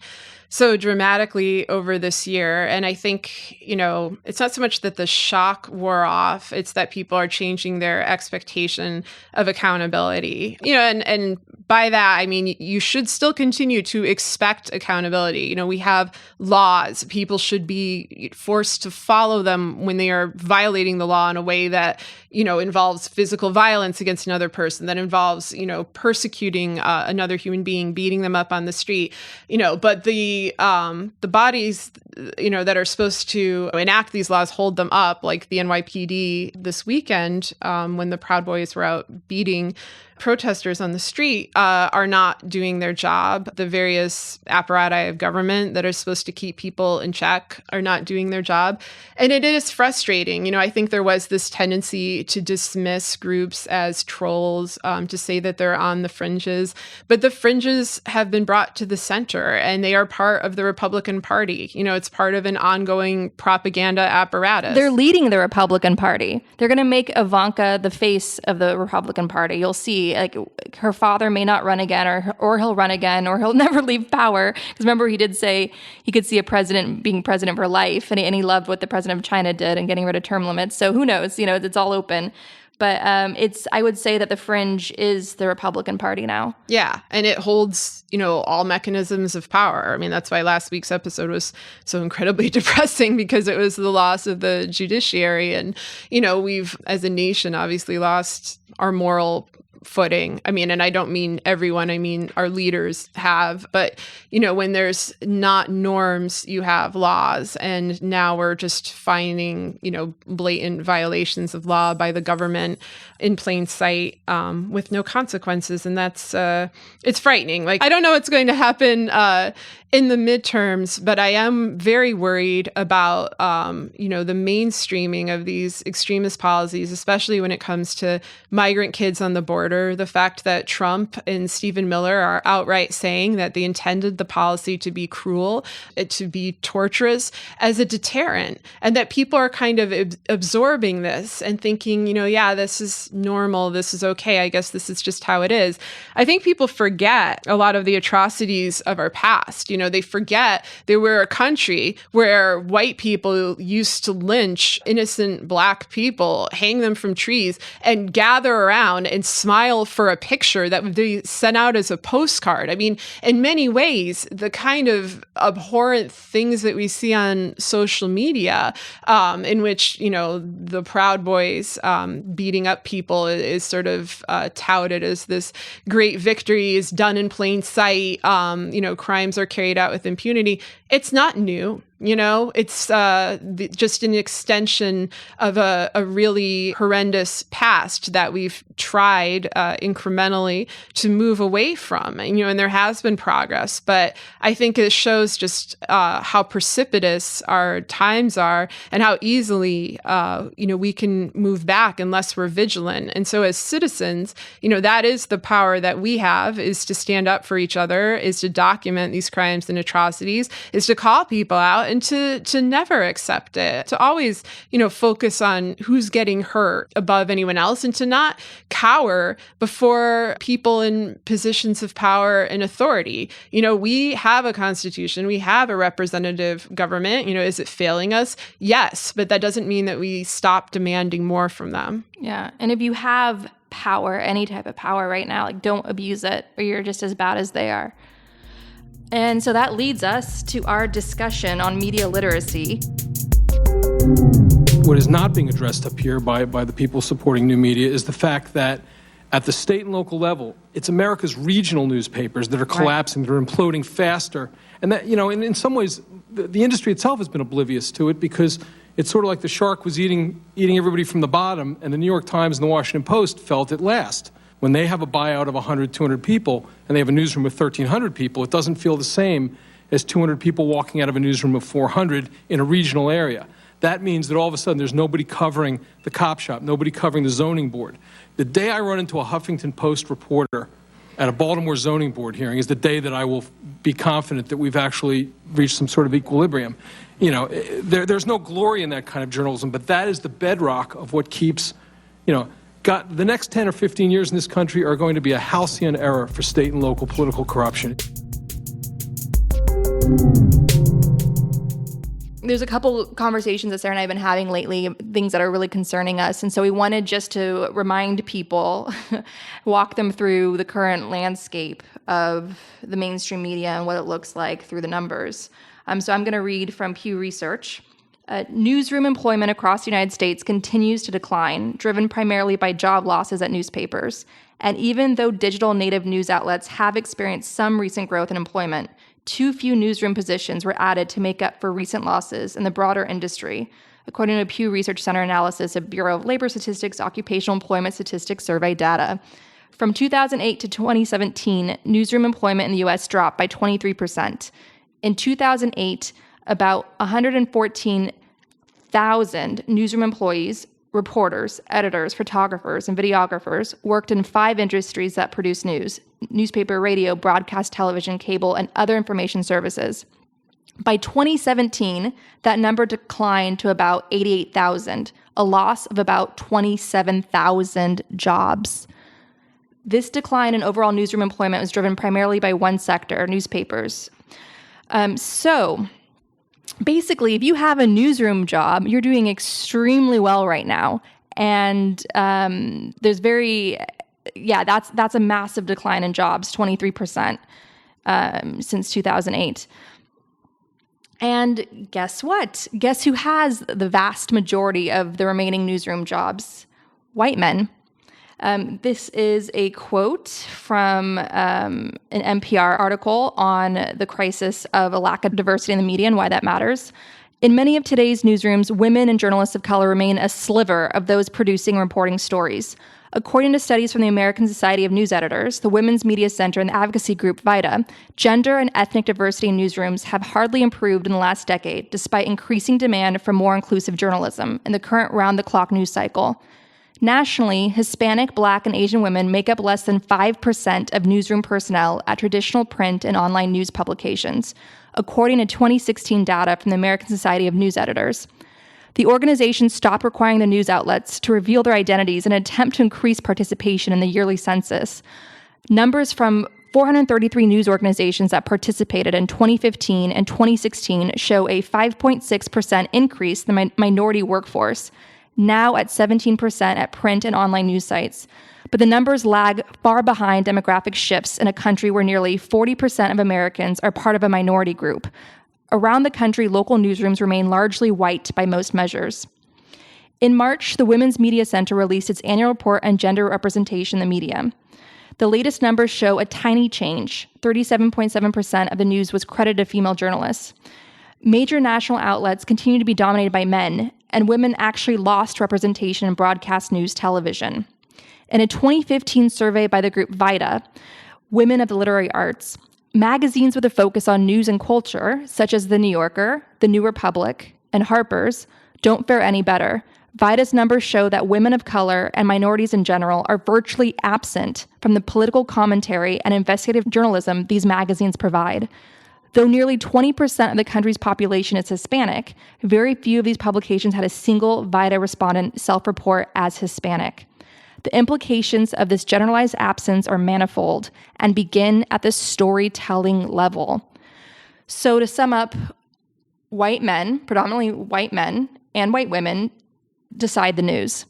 so dramatically over this year. And I think, it's not so much that the shock wore off, it's that people are changing their expectation of accountability. And by that, I mean, you should still continue to expect accountability. We have laws. People should be forced to follow them when they are violating the law in a way that, involves physical violence against another person, that involves, persecuting another human being, beating them up on the street, but the bodies, that are supposed to enact these laws hold them up, like the NYPD this weekend when the Proud Boys were out beating protesters on the street are not doing their job. The various apparatus of government that are supposed to keep people in check are not doing their job. And it is frustrating. I think there was this tendency to dismiss groups as trolls, to say that they're on the fringes. But the fringes have been brought to the center, and they are part of the Republican Party. It's part of an ongoing propaganda apparatus. They're leading the Republican Party. They're going to make Ivanka the face of the Republican Party. You'll see, her father may not run again, or he'll run again, or he'll never leave power. Because remember, he did say he could see a president being president for life, and he loved what the president of China did and getting rid of term limits. So who knows? It's all open. But I would say that the fringe is the Republican Party now. Yeah, and it holds, all mechanisms of power. I mean, that's why last week's episode was so incredibly depressing, because it was the loss of the judiciary. And, we've, as a nation, obviously lost our moral footing. I mean, and I don't mean everyone, I mean our leaders have. But, when there's not norms, you have laws. And now we're just finding, blatant violations of law by the government in plain sight with no consequences. And that's, it's frightening. I don't know what's going to happen in the midterms, but I am very worried about, the mainstreaming of these extremist policies, especially when it comes to migrant kids on the border. The fact that Trump and Stephen Miller are outright saying that they intended the policy to be cruel, to be torturous as a deterrent, and that people are kind of absorbing this and thinking, this is normal, this is okay, I guess this is just how it is. I think people forget a lot of the atrocities of our past. They forget they were a country where white people used to lynch innocent black people, hang them from trees, and gather around and smile for a picture that would be sent out as a postcard. I mean, in many ways, the kind of abhorrent things that we see on social media, in which, the Proud Boys beating up people is sort of touted as this great victory, is done in plain sight. Crimes are carried out with impunity. It's not new. It's just an extension of a really horrendous past that we've tried incrementally to move away from. And there has been progress, but I think it shows just how precipitous our times are and how easily, we can move back unless we're vigilant. And so as citizens, that is the power that we have, is to stand up for each other, is to document these crimes and atrocities, is to call people out, and to never accept it, to always, focus on who's getting hurt above anyone else, and to not cower before people in positions of power and authority. We have a constitution, we have a representative government. Is it failing us? Yes, but that doesn't mean that we stop demanding more from them. Yeah, and if you have power, any type of power right now, don't abuse it, or you're just as bad as they are. And so that leads us to our discussion on media literacy. What is not being addressed up here by the people supporting new media is the fact that at the state and local level, it's America's regional newspapers that are collapsing, that are imploding faster. And that, in some ways, the industry itself has been oblivious to it, because it's sort of like the shark was eating everybody from the bottom, and the New York Times and the Washington Post felt it last. When they have a buyout of 100, 200 people, and they have a newsroom of 1,300 people, it doesn't feel the same as 200 people walking out of a newsroom of 400 in a regional area. That means that all of a sudden there's nobody covering the cop shop, nobody covering the zoning board. The day I run into a Huffington Post reporter at a Baltimore zoning board hearing is the day that I will be confident that we've actually reached some sort of equilibrium. There's no glory in that kind of journalism, but that is the bedrock of what keeps, the next 10 or 15 years in this country are going to be a halcyon era for state and local political corruption. There's a couple conversations that Sarah and I have been having lately, things that are really concerning us. And so we wanted just to remind people, walk them through the current landscape of the mainstream media and what it looks like through the numbers. So I'm going to read from Pew Research. Newsroom employment across the United States continues to decline, driven primarily by job losses at newspapers. And even though digital native news outlets have experienced some recent growth in employment, too few newsroom positions were added to make up for recent losses in the broader industry, according to a Pew Research Center analysis of Bureau of Labor Statistics Occupational Employment Statistics survey data. From 2008 to 2017, newsroom employment in the U.S. dropped by 23%. In 2008, about 114,000 newsroom employees, reporters, editors, photographers, and videographers worked in 5 industries that produce news: newspaper, radio, broadcast television, cable, and other information services. By 2017, that number declined to about 88,000, a loss of about 27,000 jobs. This decline in overall newsroom employment was driven primarily by one sector, newspapers. So basically, if you have a newsroom job, you're doing extremely well right now. And that's a massive decline in jobs, 23% since 2008. And guess what? Guess who has the vast majority of the remaining newsroom jobs? White men. This is a quote from an NPR article on the crisis of a lack of diversity in the media and why that matters. In many of today's newsrooms, women and journalists of color remain a sliver of those producing and reporting stories. According to studies from the American Society of News Editors, the Women's Media Center, and the advocacy group VITA, gender and ethnic diversity in newsrooms have hardly improved in the last decade, despite increasing demand for more inclusive journalism in the current round-the-clock news cycle. Nationally, Hispanic, Black, and Asian women make up less than 5% of newsroom personnel at traditional print and online news publications, according to 2016 data from the American Society of News Editors. The organization stopped requiring the news outlets to reveal their identities in an attempt to increase participation in the yearly census. Numbers from 433 news organizations that participated in 2015 and 2016 show a 5.6% increase in the minority workforce, now at 17% at print and online news sites. But the numbers lag far behind demographic shifts in a country where nearly 40% of Americans are part of a minority group. Around the country, local newsrooms remain largely white by most measures. In March, the Women's Media Center released its annual report on gender representation in the media. The latest numbers show a tiny change. 37.7% of the news was credited to female journalists. Major national outlets continue to be dominated by men, and women actually lost representation in broadcast news television. In a 2015 survey by the group VITA, Women of the Literary Arts, magazines with a focus on news and culture, such as The New Yorker, The New Republic, and Harper's, don't fare any better. VITA's numbers show that women of color and minorities in general are virtually absent from the political commentary and investigative journalism these magazines provide. Though nearly 20% of the country's population is Hispanic, very few of these publications had a single VITA respondent self-report as Hispanic. The implications of this generalized absence are manifold and begin at the storytelling level. So to sum up, white men, predominantly white men and white women, decide the news.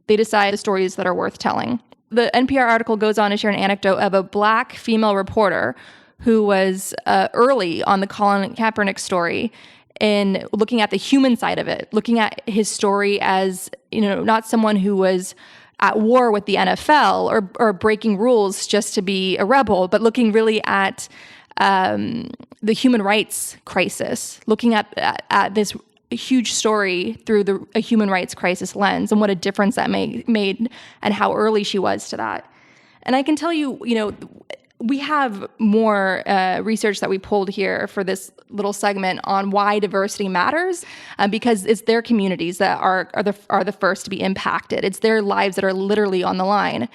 They decide the stories that are worth telling. The NPR article goes on to share an anecdote of a Black female reporter who was early on the Colin Kaepernick story in looking at the human side of it, looking at his story as, not someone who was at war with the NFL or breaking rules just to be a rebel, but looking really at the human rights crisis, looking at this huge story through a human rights crisis lens and what a difference that made and how early she was to that. And I can tell you, we have more research that we pulled here for this little segment on why diversity matters, because it's their communities that are the first to be impacted. It's their lives that are literally on the line.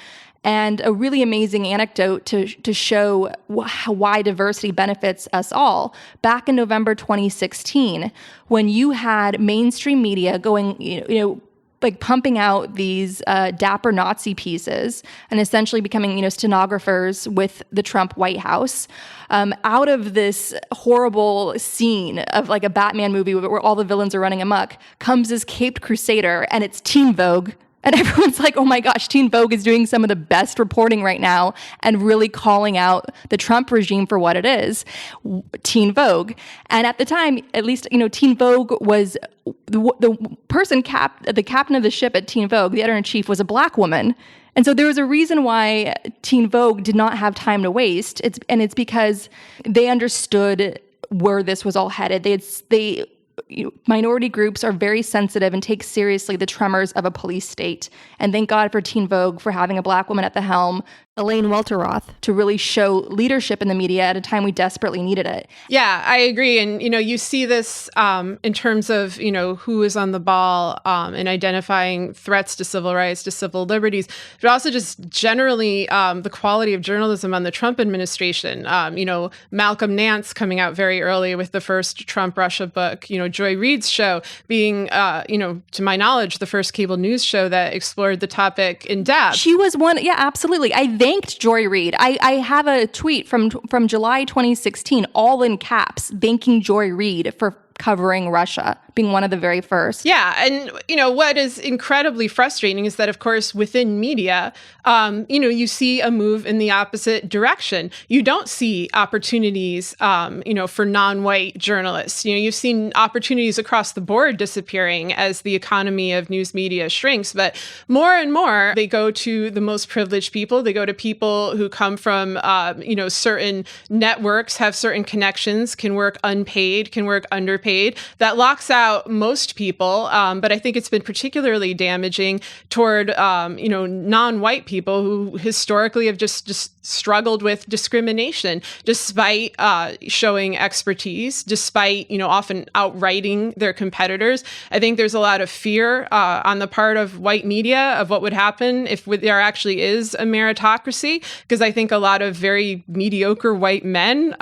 And a really amazing anecdote to show why diversity benefits us all. Back in November 2016, when you had mainstream media going, like pumping out these dapper Nazi pieces and essentially becoming, stenographers with the Trump White House, out of this horrible scene of like a Batman movie where all the villains are running amok, comes this caped crusader, and it's Teen Vogue. And everyone's like, oh my gosh, Teen Vogue is doing some of the best reporting right now and really calling out the Trump regime for what it is, Teen Vogue. And at the time, at least, Teen Vogue was the person, the captain of the ship at Teen Vogue, the editor-in-chief, was a Black woman. And so there was a reason why Teen Vogue did not have time to waste. It's because they understood where this was all headed. They minority groups are very sensitive and take seriously the tremors of a police state. And thank God for Teen Vogue for having a Black woman at the helm, Elaine Welteroth, to really show leadership in the media at a time we desperately needed it. Yeah, I agree. And, you see this in terms of, who is on the ball in identifying threats to civil rights, to civil liberties, but also just generally the quality of journalism on the Trump administration. Malcolm Nance coming out very early with the first Trump-Russia book, Joy Reid's show being, to my knowledge, the first cable news show that explored the topic in depth. She was one. Yeah, absolutely. I thanked Joy Reid. I have a tweet from July 2016, all in caps, thanking Joy Reid for covering Russia, being one of the very first. Yeah. And, what is incredibly frustrating is that, of course, within media, you see a move in the opposite direction. You don't see opportunities, for non-white journalists. You've seen opportunities across the board disappearing as the economy of news media shrinks. But more and more, they go to the most privileged people. They go to people who come from, certain networks, have certain connections, can work unpaid, can work underpaid. That locks out most people, but I think it's been particularly damaging toward non-white people who historically have just struggled with discrimination, despite showing expertise, despite often outwriting their competitors. I think there's a lot of fear on the part of white media of what would happen if there actually is a meritocracy, because I think a lot of very mediocre white men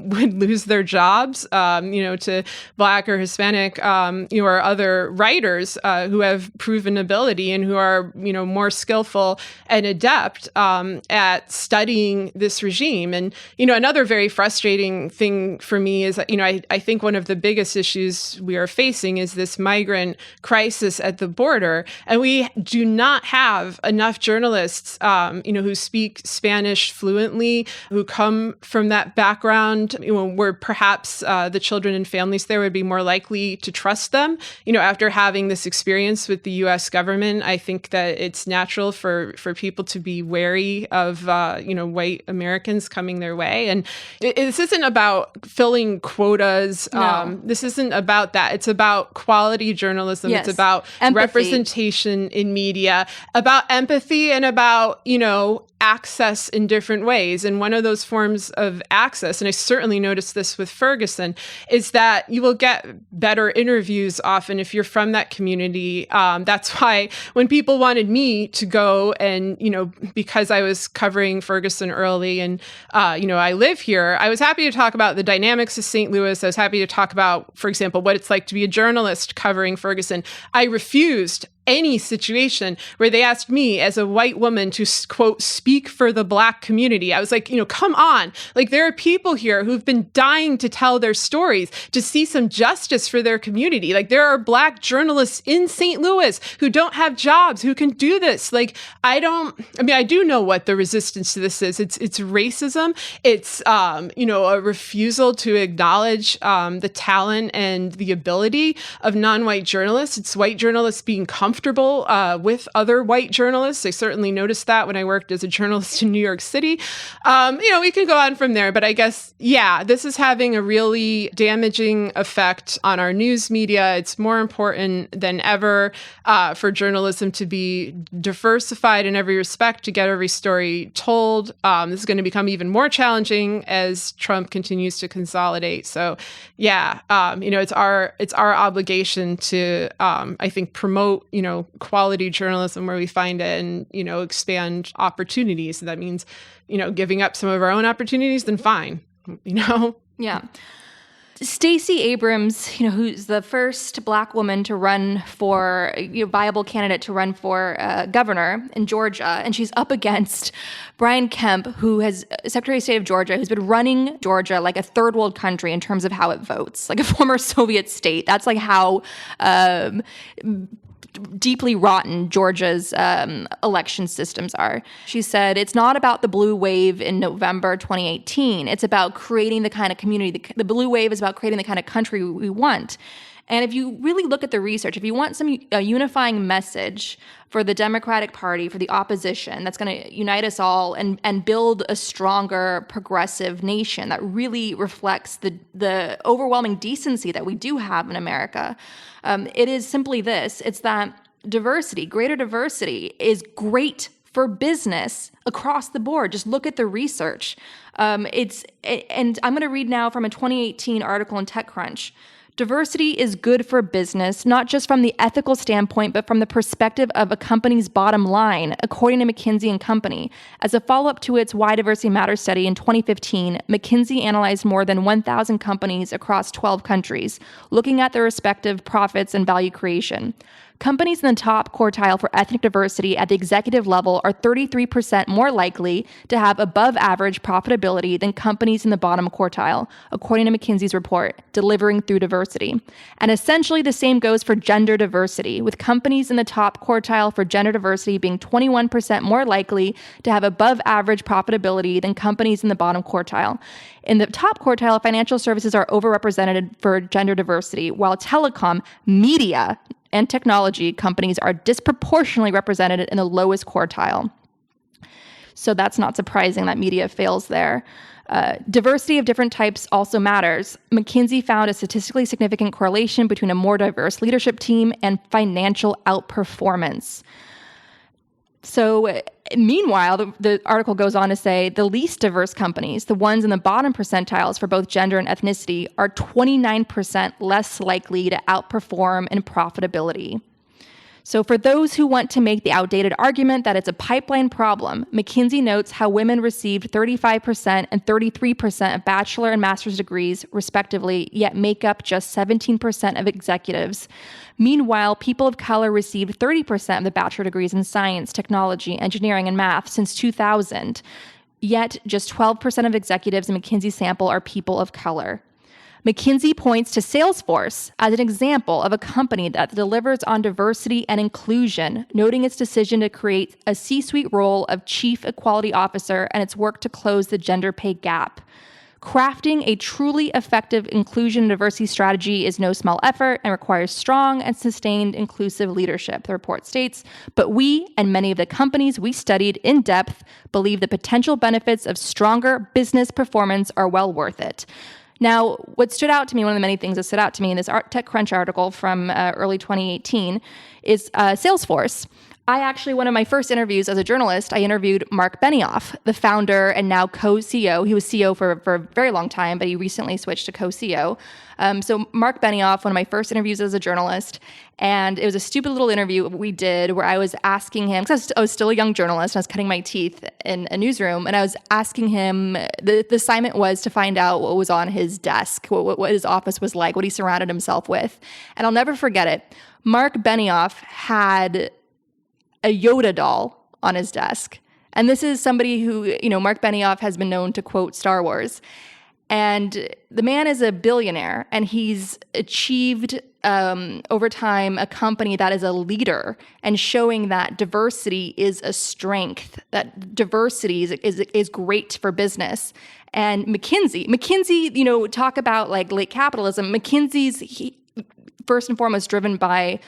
would lose their jobs, to Black or Hispanic, or other writers who have proven ability and who are, more skillful and adept at studying this regime. And, another very frustrating thing for me is that, I think one of the biggest issues we are facing is this migrant crisis at the border. And we do not have enough journalists, who speak Spanish fluently, who come from that background, where perhaps the children and families there would be more likely to trust them. After having this experience with the U.S. government, I think that it's natural for people to be wary of, white Americans coming their way. And this isn't about filling quotas. No. This isn't about that. It's about quality journalism. Yes. It's about empathy. Representation in media, about empathy, and about, access in different ways. And one of those forms of access, and I certainly noticed this with Ferguson, is that you will get better interviews often if you're from that community. That's why when people wanted me to go and, because I was covering Ferguson early and, I live here, I was happy to talk about the dynamics of St. Louis. I was happy to talk about, for example, what it's like to be a journalist covering Ferguson. I refused any situation where they asked me as a white woman to, quote, speak for the Black community. I was like, come on. Like, there are people here who've been dying to tell their stories, to see some justice for their community. Like, there are Black journalists in St. Louis who don't have jobs, who can do this. Like, I do know what the resistance to this is. It's racism. It's, a refusal to acknowledge the talent and the ability of non-white journalists. It's white journalists being comfortable with other white journalists. I certainly noticed that when I worked as a journalist in New York City. We can go on from there, but I guess, this is having a really damaging effect on our news media. It's more important than ever for journalism to be diversified in every respect, to get every story told. This is going to become even more challenging as Trump continues to consolidate. So, it's our obligation to, I think, promote, quality journalism where we find it and, expand opportunities. That means, giving up some of our own opportunities, then fine, Yeah. Stacey Abrams, who's the first Black woman to run for, viable candidate to run for governor in Georgia, and she's up against Brian Kemp, who has Secretary of State of Georgia, who's been running Georgia like a third world country in terms of how it votes, like a former Soviet state. That's like how deeply rotten Georgia's election systems are. She said, it's not about the blue wave in November 2018. It's about creating the kind of community. The blue wave is about creating the kind of country we want. And if you really look at the research, if you want a unifying message for the Democratic Party, for the opposition, that's going to unite us all and build a stronger, progressive nation that really reflects the overwhelming decency that we do have in America, it is simply this. It's that diversity, greater diversity, is great for business across the board. Just look at the research. And I'm going to read now from a 2018 article in TechCrunch. Diversity is good for business, not just from the ethical standpoint, but from the perspective of a company's bottom line, according to McKinsey & Company. As a follow-up to its Why Diversity Matters study in 2015, McKinsey analyzed more than 1,000 companies across 12 countries, looking at their respective profits and value creation. Companies in the top quartile for ethnic diversity at the executive level are 33% more likely to have above average profitability than companies in the bottom quartile, according to McKinsey's report, Delivering Through Diversity. And essentially the same goes for gender diversity, with companies in the top quartile for gender diversity being 21% more likely to have above average profitability than companies in the bottom quartile. In the top quartile, financial services are overrepresented for gender diversity, while telecom, media, and technology companies are disproportionately represented in the lowest quartile. So that's not surprising that media fails there. Diversity of different types also matters. McKinsey found a statistically significant correlation between a more diverse leadership team and financial outperformance. So meanwhile, the article goes on to say the least diverse companies, the ones in the bottom percentiles for both gender and ethnicity, are 29% less likely to outperform in profitability. So for those who want to make the outdated argument that it's a pipeline problem, McKinsey notes how women received 35% and 33% of bachelor and master's degrees, respectively, yet make up just 17% of executives. Meanwhile, people of color received 30% of the bachelor degrees in science, technology, engineering, and math since 2000. Yet just 12% of executives in McKinsey's sample are people of color. McKinsey points to Salesforce as an example of a company that delivers on diversity and inclusion, noting its decision to create a C-suite role of Chief Equality Officer and its work to close the gender pay gap. Crafting a truly effective inclusion and diversity strategy is no small effort and requires strong and sustained inclusive leadership, the report states. But we, and many of the companies we studied in depth, believe the potential benefits of stronger business performance are well worth it. Now, what stood out to me, one of the many things that stood out to me in this TechCrunch article from early 2018 is Salesforce. One of my first interviews as a journalist, I interviewed Mark Benioff, the founder and now co-CEO. He was CEO for a very long time, but he recently switched to co-CEO. So Mark Benioff, one of my first interviews as a journalist, and it was a stupid little interview we did where I was asking him, because I was still a young journalist, and I was cutting my teeth in a newsroom, and I was asking him, the assignment was to find out what was on his desk, what his office was like, what he surrounded himself with. And I'll never forget it. Mark Benioff had a Yoda doll on his desk. And this is somebody who, Mark Benioff has been known to quote Star Wars. And the man is a billionaire, and he's achieved over time a company that is a leader and showing that diversity is a strength, that diversity is great for business. And McKinsey, talk about like late capitalism. McKinsey's first and foremost driven by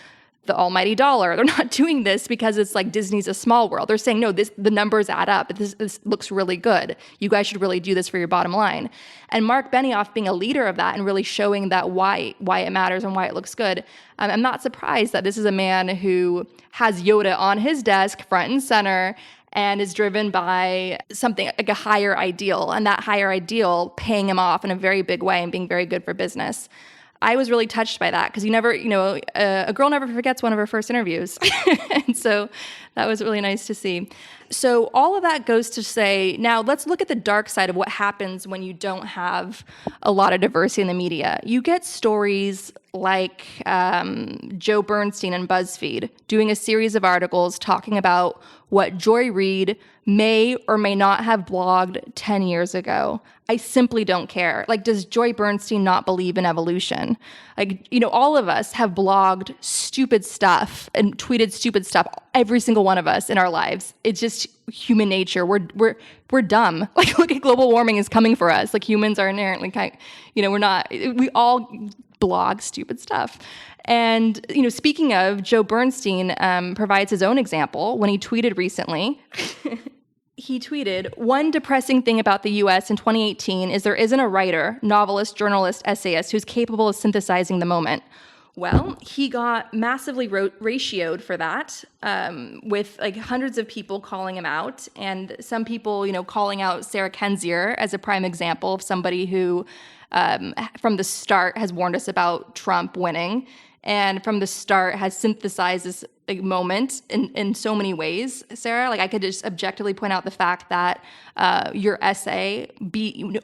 the almighty dollar. They're not doing this because it's like Disney's a small world. They're saying, no, the numbers add up. This looks really good. You guys should really do this for your bottom line. And Mark Benioff being a leader of that and really showing that why it matters and why it looks good. I'm not surprised that this is a man who has Yoda on his desk front and center and is driven by something like a higher ideal, and that higher ideal paying him off in a very big way and being very good for business. I was really touched by that because a girl never forgets one of her first interviews. And so that was really nice to see. So all of that goes to say, now let's look at the dark side of what happens when you don't have a lot of diversity in the media. You get stories like Joe Bernstein and BuzzFeed doing a series of articles talking about what Joy Reid may or may not have blogged 10 years ago. I simply don't care. Like, does Joy Bernstein not believe in evolution? Like, all of us have blogged stupid stuff and tweeted stupid stuff, every single one of us in our lives. It's just human nature. We're dumb. Like, look at global warming is coming for us. Like, humans are inherently we all blog stupid stuff. And, speaking of, Joe Bernstein provides his own example when he tweeted recently. He tweeted, "One depressing thing about the U.S. in 2018 is there isn't a writer, novelist, journalist, essayist who's capable of synthesizing the moment." Well, he got massively ratioed for that, with like hundreds of people calling him out, and some people, calling out Sarah Kendzior as a prime example of somebody who, from the start, has warned us about Trump winning, and from the start has synthesized this moment in so many ways. Sarah, I could just objectively point out the fact that your essay,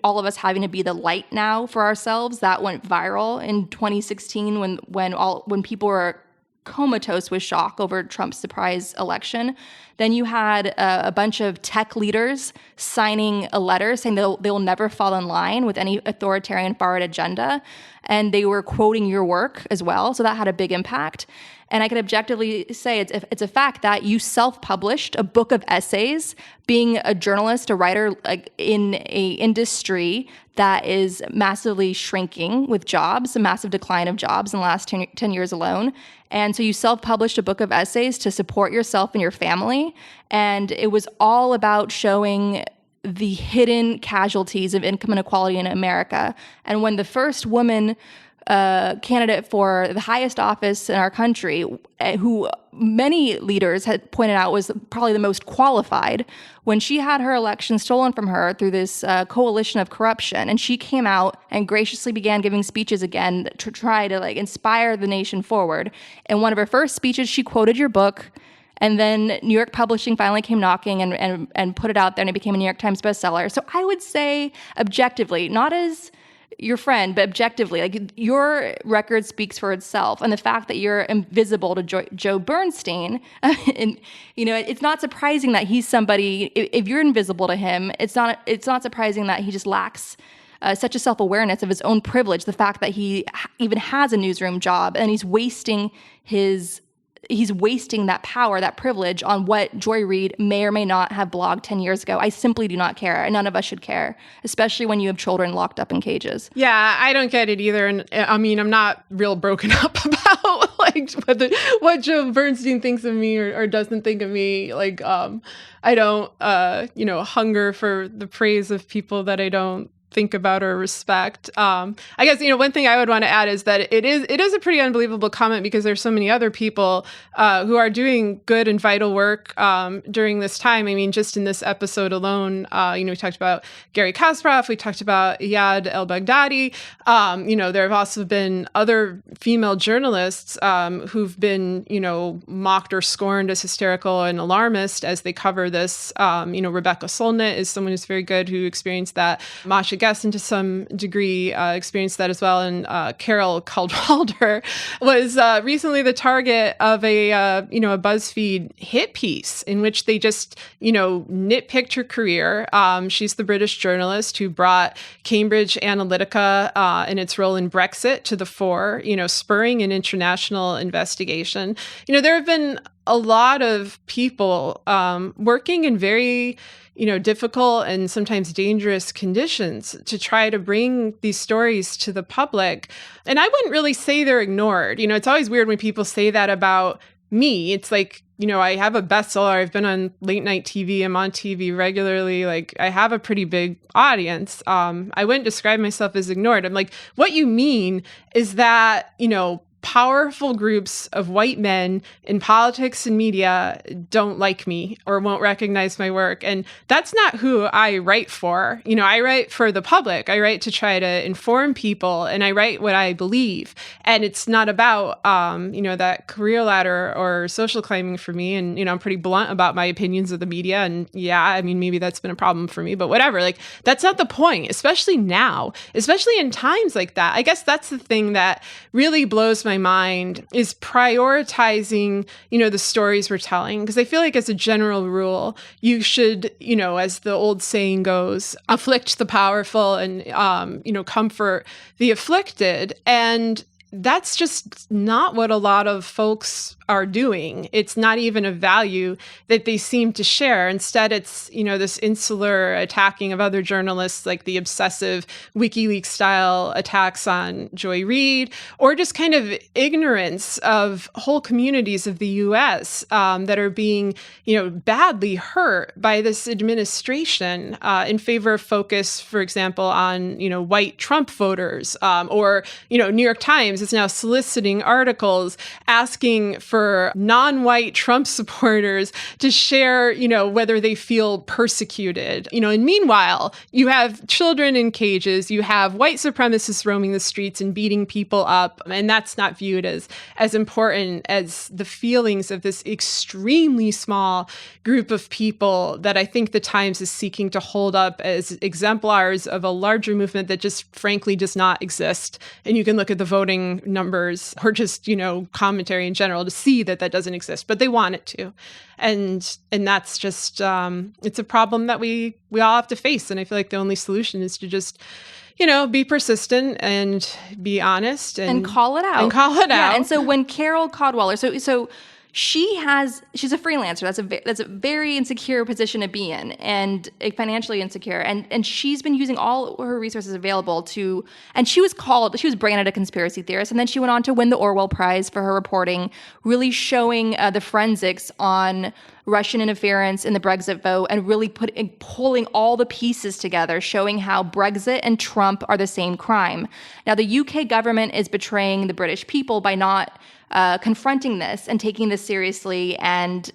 all of us having to be the light now for ourselves, that went viral in 2016 when people were comatose with shock over Trump's surprise election. Then you had a bunch of tech leaders signing a letter saying they'll never fall in line with any authoritarian far-right agenda. And they were quoting your work as well. So that had a big impact. And I can objectively say it's a fact that you self-published a book of essays, being a journalist, a writer, in a industry that is massively shrinking with jobs, a massive decline of jobs in the last 10 years alone. And so you self-published a book of essays to support yourself and your family. And it was all about showing the hidden casualties of income inequality in America. And when the first woman candidate for the highest office in our country, who many leaders had pointed out was probably the most qualified, when she had her election stolen from her through this coalition of corruption, and she came out and graciously began giving speeches again to try to inspire the nation forward. In one of her first speeches, she quoted your book. And then New York Publishing finally came knocking and put it out there, and it became a New York Times bestseller. So I would say objectively, not as your friend, but objectively, your record speaks for itself. And the fact that you're invisible to Joe Bernstein, and it's not surprising that he's somebody. If you're invisible to him, it's not surprising that he just lacks such a self-awareness of his own privilege. The fact that he even has a newsroom job, and he's wasting that power, that privilege on what Joy Reid may or may not have blogged 10 years ago. I simply do not care, and none of us should care, especially when you have children locked up in cages. Yeah, I don't get it either. And I mean, I'm not real broken up about what Joe Bernstein thinks of me or doesn't think of me. I don't, hunger for the praise of people that I don't think about or respect. I guess, one thing I would want to add is that it is a pretty unbelievable comment, because there's so many other people who are doing good and vital work during this time. I mean, just in this episode alone, we talked about Gary Kasparov, we talked about Iyad el-Baghdadi. There have also been other female journalists who've been, mocked or scorned as hysterical and alarmist as they cover this. Rebecca Solnit is someone who's very good, who experienced that. Masha Gessen, to some degree, experienced that as well. And Carol Caldwalder was recently the target of a BuzzFeed hit piece in which they just, nitpicked her career. She's the British journalist who brought Cambridge Analytica and its role in Brexit to the fore, spurring an international investigation. There have been a lot of people working in very difficult and sometimes dangerous conditions to try to bring these stories to the public. And I wouldn't really say they're ignored. It's always weird when people say that about me. It's like, I have a bestseller. I've been on late night TV. I'm on TV regularly. I have a pretty big audience. I wouldn't describe myself as ignored. I'm like, what you mean is that, powerful groups of white men in politics and media don't like me or won't recognize my work. And that's not who I write for. I write for the public. I write to try to inform people, and I write what I believe. And it's not about, that career ladder or social climbing for me. And, I'm pretty blunt about my opinions of the media. And yeah, I mean, maybe that's been a problem for me, but whatever. That's not the point, especially now, especially in times like that. I guess that's the thing that really blows my mind, is prioritizing, the stories we're telling. Because I feel like as a general rule, you should, as the old saying goes, afflict the powerful and, comfort the afflicted. And that's just not what a lot of folks are doing. It's not even a value that they seem to share. Instead, it's, this insular attacking of other journalists, like the obsessive WikiLeaks style attacks on Joy Reid, or just kind of ignorance of whole communities of the US that are being, badly hurt by this administration in favor of focus, for example, on, white Trump voters, or, New York Times is now soliciting articles asking for non-white Trump supporters to share, whether they feel persecuted. And meanwhile, you have children in cages, you have white supremacists roaming the streets and beating people up, and that's not viewed as important as the feelings of this extremely small group of people that I think the Times is seeking to hold up as exemplars of a larger movement that just frankly does not exist. And you can look at the voting numbers or just, commentary in general to see that doesn't exist, but they want it to. And that's just, it's a problem that we all have to face. And I feel like the only solution is to just, be persistent and be honest and call it out. And so when Carol Cadwalladr, so she's a freelancer. That's a very insecure position to be in, and financially insecure. And she's been using all her resources available and she was branded a conspiracy theorist. And then she went on to win the Orwell Prize for her reporting, really showing the forensics on Russian interference in the Brexit vote and really pulling all the pieces together, showing how Brexit and Trump are the same crime. Now, the UK government is betraying the British people by not confronting this and taking this seriously and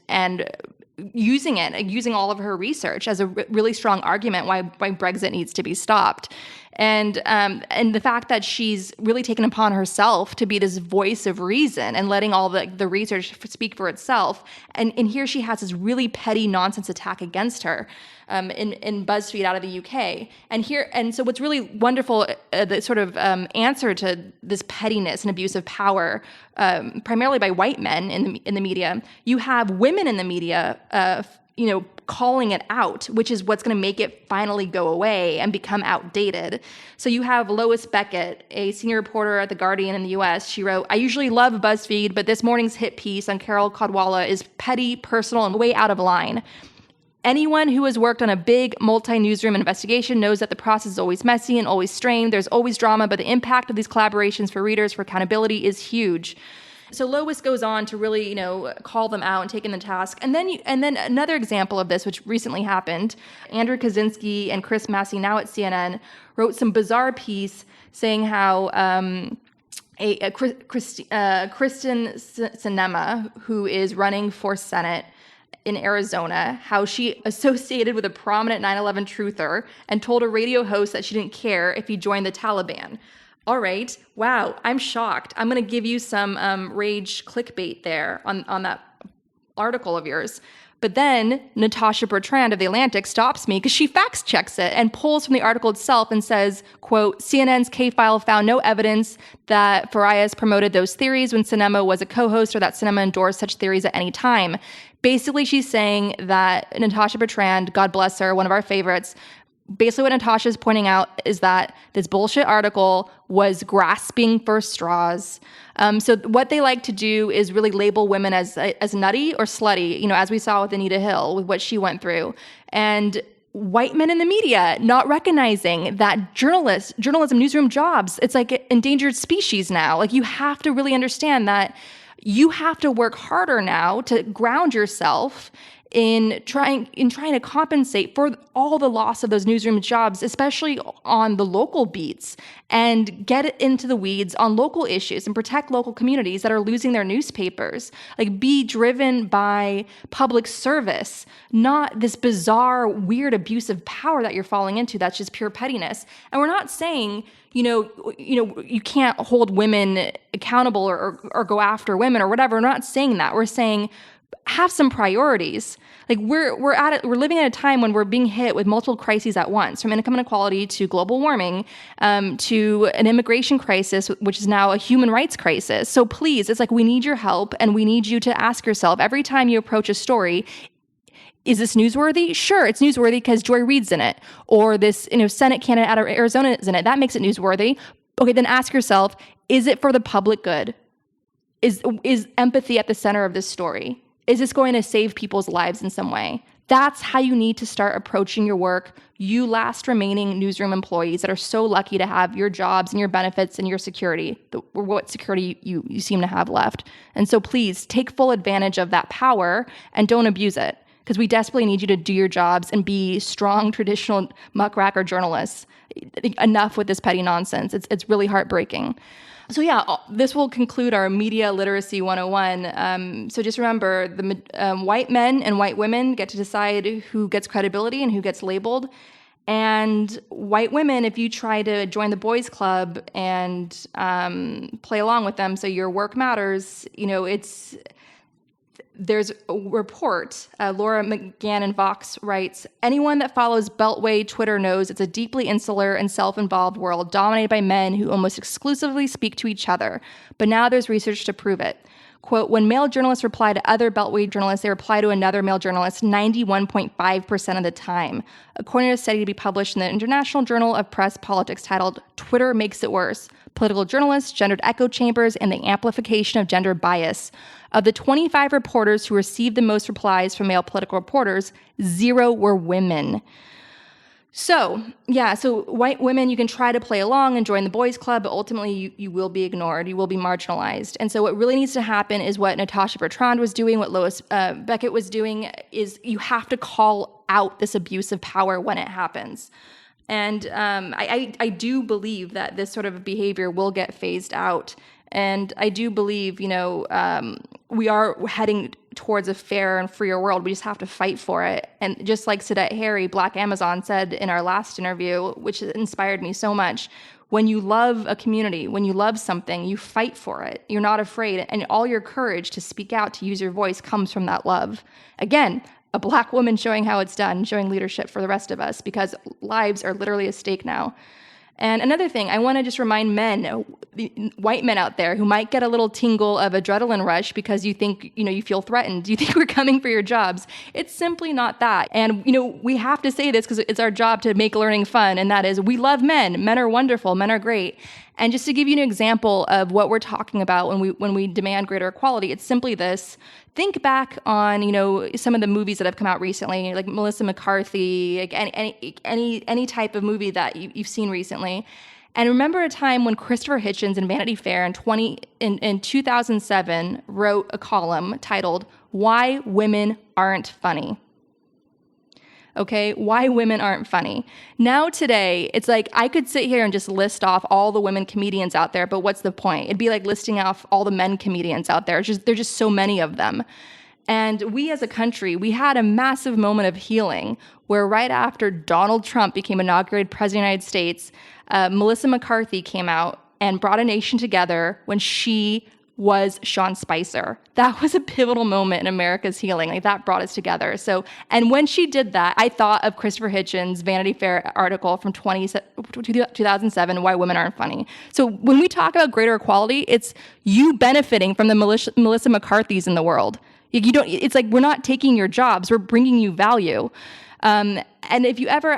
using all of her research as a really strong argument why Brexit needs to be stopped. And the fact that she's really taken upon herself to be this voice of reason and letting all the research speak for itself. And here she has this really petty nonsense attack against her in BuzzFeed out of the UK. And so what's really wonderful, the sort of answer to this pettiness and abuse of power, primarily by white men in the media, you have women in the media, calling it out, which is what's going to make it finally go away and become outdated. So you have Lois Beckett, a senior reporter at The Guardian in the US. She wrote, "I usually love BuzzFeed, but this morning's hit piece on Carol Cadwalladr is petty, personal, and way out of line. Anyone who has worked on a big multi-newsroom investigation knows that the process is always messy and always strained. There's always drama, but the impact of these collaborations for readers for accountability is huge." So Lois goes on to really, call them out and take in the task. And then another example of this, which recently happened, Andrew Kaczynski and Chris Massey, now at CNN, wrote some bizarre piece saying how Kristen Sinema, who is running for Senate in Arizona, how she associated with a prominent 9/11 truther and told a radio host that she didn't care if he joined the Taliban. All right. Wow. I'm shocked. I'm going to give you some rage clickbait there on that article of yours. But then Natasha Bertrand of The Atlantic stops me because she fact checks it and pulls from the article itself and says, quote, "CNN's K-File found no evidence that Farias promoted those theories when Sinema was a co-host or that Sinema endorsed such theories at any time." Basically, she's saying that Natasha Bertrand, God bless her, one of our favorites, basically what Natasha's pointing out is that this bullshit article was grasping for straws. So what they like to do is really label women as nutty or slutty, as we saw with Anita Hill, with what she went through. And white men in the media not recognizing that journalism, newsroom jobs, it's like endangered species now. Like, you have to really understand that you have to work harder now to ground yourself in trying to compensate for all the loss of those newsroom jobs, especially on the local beats, and get into the weeds on local issues and protect local communities that are losing their newspapers. Like, be driven by public service, not this bizarre, weird abuse of power that you're falling into. That's just pure pettiness. And we're not saying, you can't hold women accountable or go after women or whatever. We're not saying that. We're saying have some priorities. Like, we're living at a time when we're being hit with multiple crises at once, from income inequality to global warming, to an immigration crisis, which is now a human rights crisis. So please, it's like, we need your help, and we need you to ask yourself every time you approach a story, is this newsworthy? Sure, it's newsworthy because Joy Reid's in it, or this Senate candidate out of Arizona is in it. That makes it newsworthy. Okay, then ask yourself, is it for the public good? is empathy at the center of this story? Is this going to save people's lives in some way? That's how you need to start approaching your work. You last remaining newsroom employees that are so lucky to have your jobs and your benefits and your security, what security you seem to have left. And so please take full advantage of that power and don't abuse it, because we desperately need you to do your jobs and be strong, traditional muckraker journalists. Enough with this petty nonsense. It's really heartbreaking. So yeah, this will conclude our Media Literacy 101. So just remember, the white men and white women get to decide who gets credibility and who gets labeled. And white women, if you try to join the boys club and play along with them so your work matters, there's a report, Laura McGann in Vox writes, anyone that follows Beltway Twitter knows it's a deeply insular and self-involved world dominated by men who almost exclusively speak to each other. But now there's research to prove it. Quote, when male journalists reply to other Beltway journalists, they reply to another male journalist 91.5% of the time. According to a study to be published in the International Journal of Press Politics titled, Twitter Makes It Worse, Political Journalists, Gendered Echo Chambers, and the Amplification of Gender Bias. Of the 25 reporters who received the most replies from male political reporters, 0 were women. So white women, you can try to play along and join the boys club, but ultimately you will be ignored. You will be marginalized. And so what really needs to happen is what Natasha Bertrand was doing, what Lois Beckett was doing, is you have to call out this abuse of power when it happens. And I do believe that this sort of behavior will get phased out. And I do believe, we are heading towards a fair and freer world. We just have to fight for it. And just like Sadet Harry, Black Amazon, said in our last interview, which inspired me so much, when you love a community, when you love something, you fight for it. You're not afraid. And all your courage to speak out, to use your voice, comes from that love. Again, a Black woman showing how it's done, showing leadership for the rest of us, because lives are literally at stake now. And another thing, I want to just remind men, white men out there who might get a little tingle of adrenaline rush because you think, you feel threatened. You think we're coming for your jobs. It's simply not that. And, we have to say this because it's our job to make learning fun. And that is, we love men. Men are wonderful. Men are great. And just to give you an example of what we're talking about when we demand greater equality, it's simply this. Think back on, some of the movies that have come out recently, like Melissa McCarthy, like any type of movie that you've seen recently. And remember a time when Christopher Hitchens in Vanity Fair in 2007 wrote a column titled, Why Women Aren't Funny. Okay, why women aren't funny. Now today, it's like I could sit here and just list off all the women comedians out there, but what's the point? It'd be like listing off all the men comedians out there. There's just so many of them. And we as a country, we had a massive moment of healing where right after Donald Trump became inaugurated president of the United States, Melissa McCarthy came out and brought a nation together when she was Sean Spicer. That was a pivotal moment in America's healing. Like, that brought us together. So, and when she did that, I thought of Christopher Hitchens' Vanity Fair article from 2007, Why Women Aren't Funny. So when we talk about greater equality, it's you benefiting from the Melissa McCarthys in the world. It's like, we're not taking your jobs, we're bringing you value. And if you ever...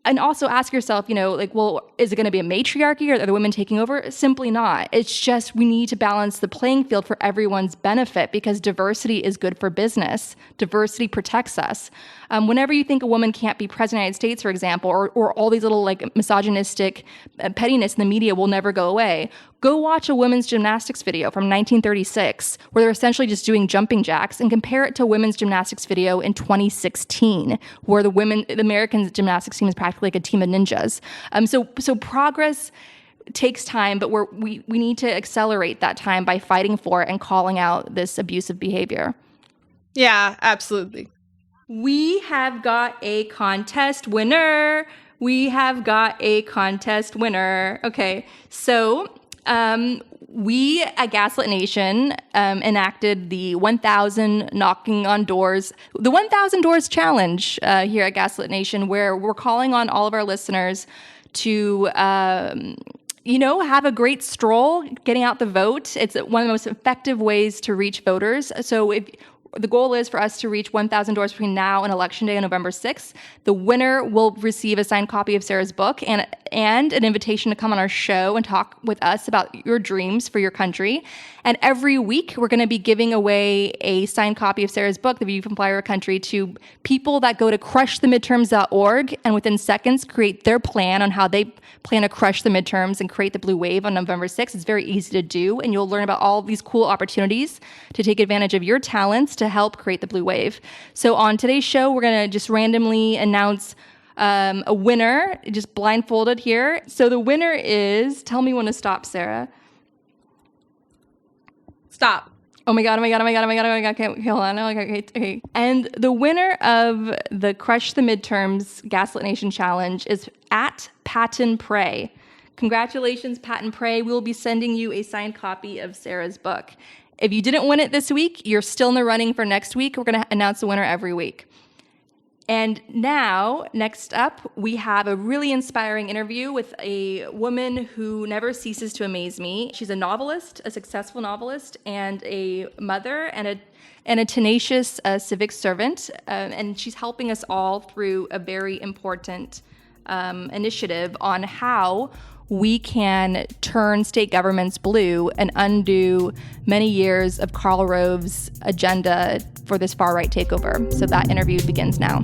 And also ask yourself, is it going to be a matriarchy, or are the women taking over? Simply not. It's just we need to balance the playing field for everyone's benefit, because diversity is good for business. Diversity protects us. Whenever you think a woman can't be president of the United States, for example, or all these little misogynistic pettiness in the media will never go away, go watch a women's gymnastics video from 1936 where they're essentially just doing jumping jacks, and compare it to a women's gymnastics video in 2016 where the American gymnastics team is practically like a team of ninjas. So progress takes time, but we need to accelerate that time by fighting for it and calling out this abusive behavior. Yeah, absolutely. We have got a contest winner. Okay, so we at Gaslit Nation enacted the 1,000 knocking on doors, the 1,000 doors challenge here at Gaslit Nation, where we're calling on all of our listeners to have a great stroll, getting out the vote. It's one of the most effective ways to reach voters. So The goal is for us to reach 1,000 doors between now and Election Day on November 6th. The winner will receive a signed copy of Sarah's book and an invitation to come on our show and talk with us about your dreams for your country. And every week, we're going to be giving away a signed copy of Sarah's book, The View from Flyover Country, to people that go to crushthemidterms.org and within seconds create their plan on how they plan to crush the midterms and create the blue wave on November 6th. It's very easy to do, and you'll learn about all these cool opportunities to take advantage of your talents to help create the blue wave. So on today's show, we're going to just randomly announce a winner, just blindfolded here. So the winner is, tell me when to stop, Sarah. Stop. Oh my God. Okay, hold on. Okay. And the winner of the Crush the Midterms Gaslit Nation Challenge is at Patton Prey. Congratulations, Patton Prey. We will be sending you a signed copy of Sarah's book. If you didn't win it this week, you're still in the running for next week. We're going to announce the winner every week. And now, next up, we have a really inspiring interview with a woman who never ceases to amaze me. She's a novelist, a successful novelist, and a mother, and a tenacious civic servant. And she's helping us all through a very important initiative on how we can turn state governments blue and undo many years of Karl Rove's agenda for this far-right takeover. So that interview begins now.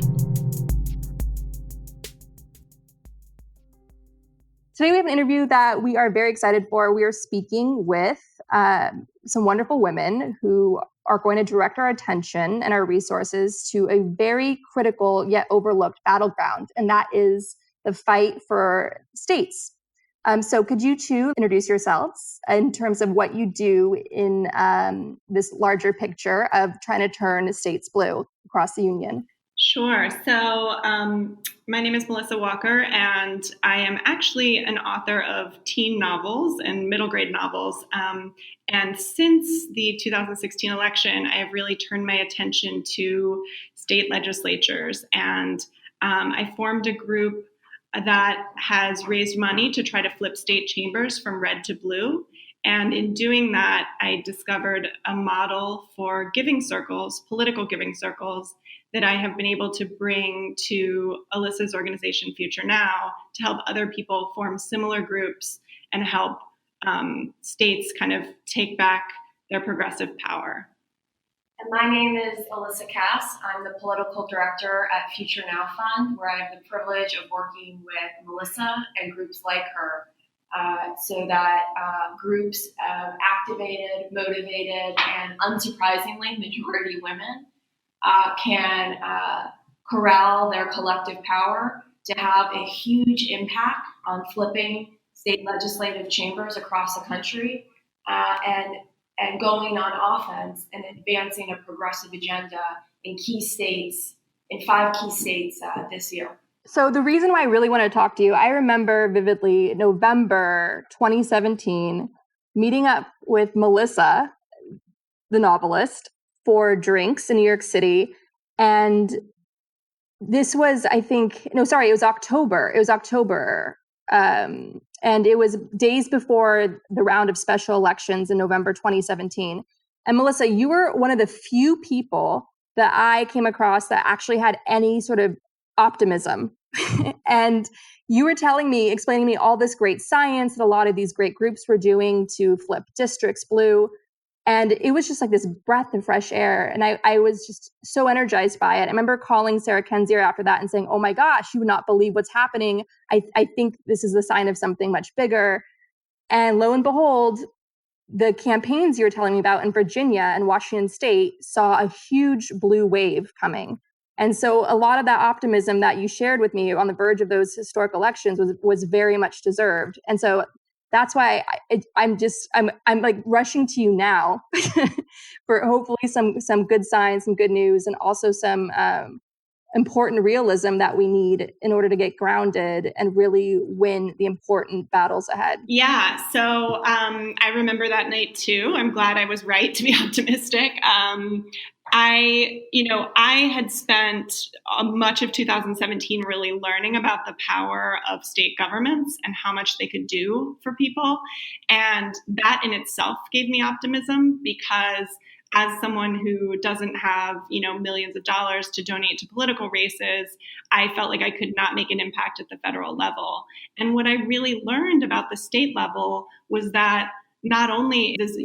Today we have an interview that we are very excited for. We are speaking with some wonderful women who are going to direct our attention and our resources to a very critical yet overlooked battleground, and that is the fight for states. So could you two introduce yourselves in terms of what you do in this larger picture of trying to turn states blue across the union? Sure. So my name is Melissa Walker, and I am actually an author of teen novels and middle grade novels. And since the 2016 election, I have really turned my attention to state legislatures. And I formed a group that has raised money to try to flip state chambers from red to blue. And in doing that, I discovered a model for giving circles, political giving circles, that I have been able to bring to Alyssa's organization, Future Now, to help other people form similar groups and help states kind of take back their progressive power. And my name is Alyssa Cass. I'm the political director at Future Now Fund, where I have the privilege of working with Melissa and groups like her so that groups of activated, motivated, and unsurprisingly, majority women can corral their collective power to have a huge impact on flipping state legislative chambers across the country and going on offense and advancing a progressive agenda in key states, in 5 key states this year. So the reason why I really want to talk to you, I remember vividly November 2017, meeting up with Melissa, the novelist, for drinks in New York City. And this was, it was October. It was October. And it was days before the round of special elections in November 2017. And Melissa, you were one of the few people that I came across that actually had any sort of optimism. And you were explaining to me all this great science that a lot of these great groups were doing to flip districts blue. And it was just like this breath of fresh air. And I was just so energized by it. I remember calling Sarah Kendzior after that and saying, oh my gosh, you would not believe what's happening. I think this is the sign of something much bigger. And lo and behold, the campaigns you were telling me about in Virginia and Washington State saw a huge blue wave coming. And so a lot of that optimism that you shared with me on the verge of those historic elections was very much deserved. And so that's why I'm like rushing to you now for hopefully some good signs, some good news, and also some important realism that we need in order to get grounded and really win the important battles ahead. Yeah, so I remember that night too. I'm glad I was right to be optimistic. I had spent much of 2017 really learning about the power of state governments and how much they could do for people. And that in itself gave me optimism because as someone who doesn't have, millions of dollars to donate to political races, I felt like I could not make an impact at the federal level. And what I really learned about the state level was that not only does,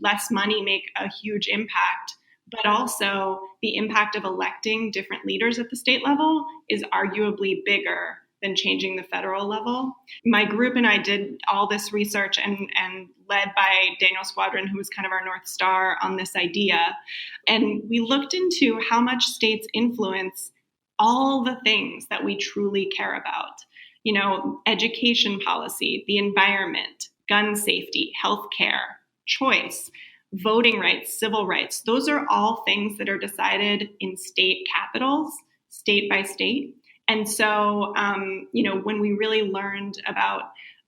less money make a huge impact, but also the impact of electing different leaders at the state level is arguably bigger than changing the federal level. My group and I did all this research and led by Daniel Squadron, who was kind of our North Star on this idea. And we looked into how much states influence all the things that we truly care about. Education policy, the environment, gun safety, healthcare, choice, voting rights, civil rights. Those are all things that are decided in state capitals, state by state. And so, when we really learned about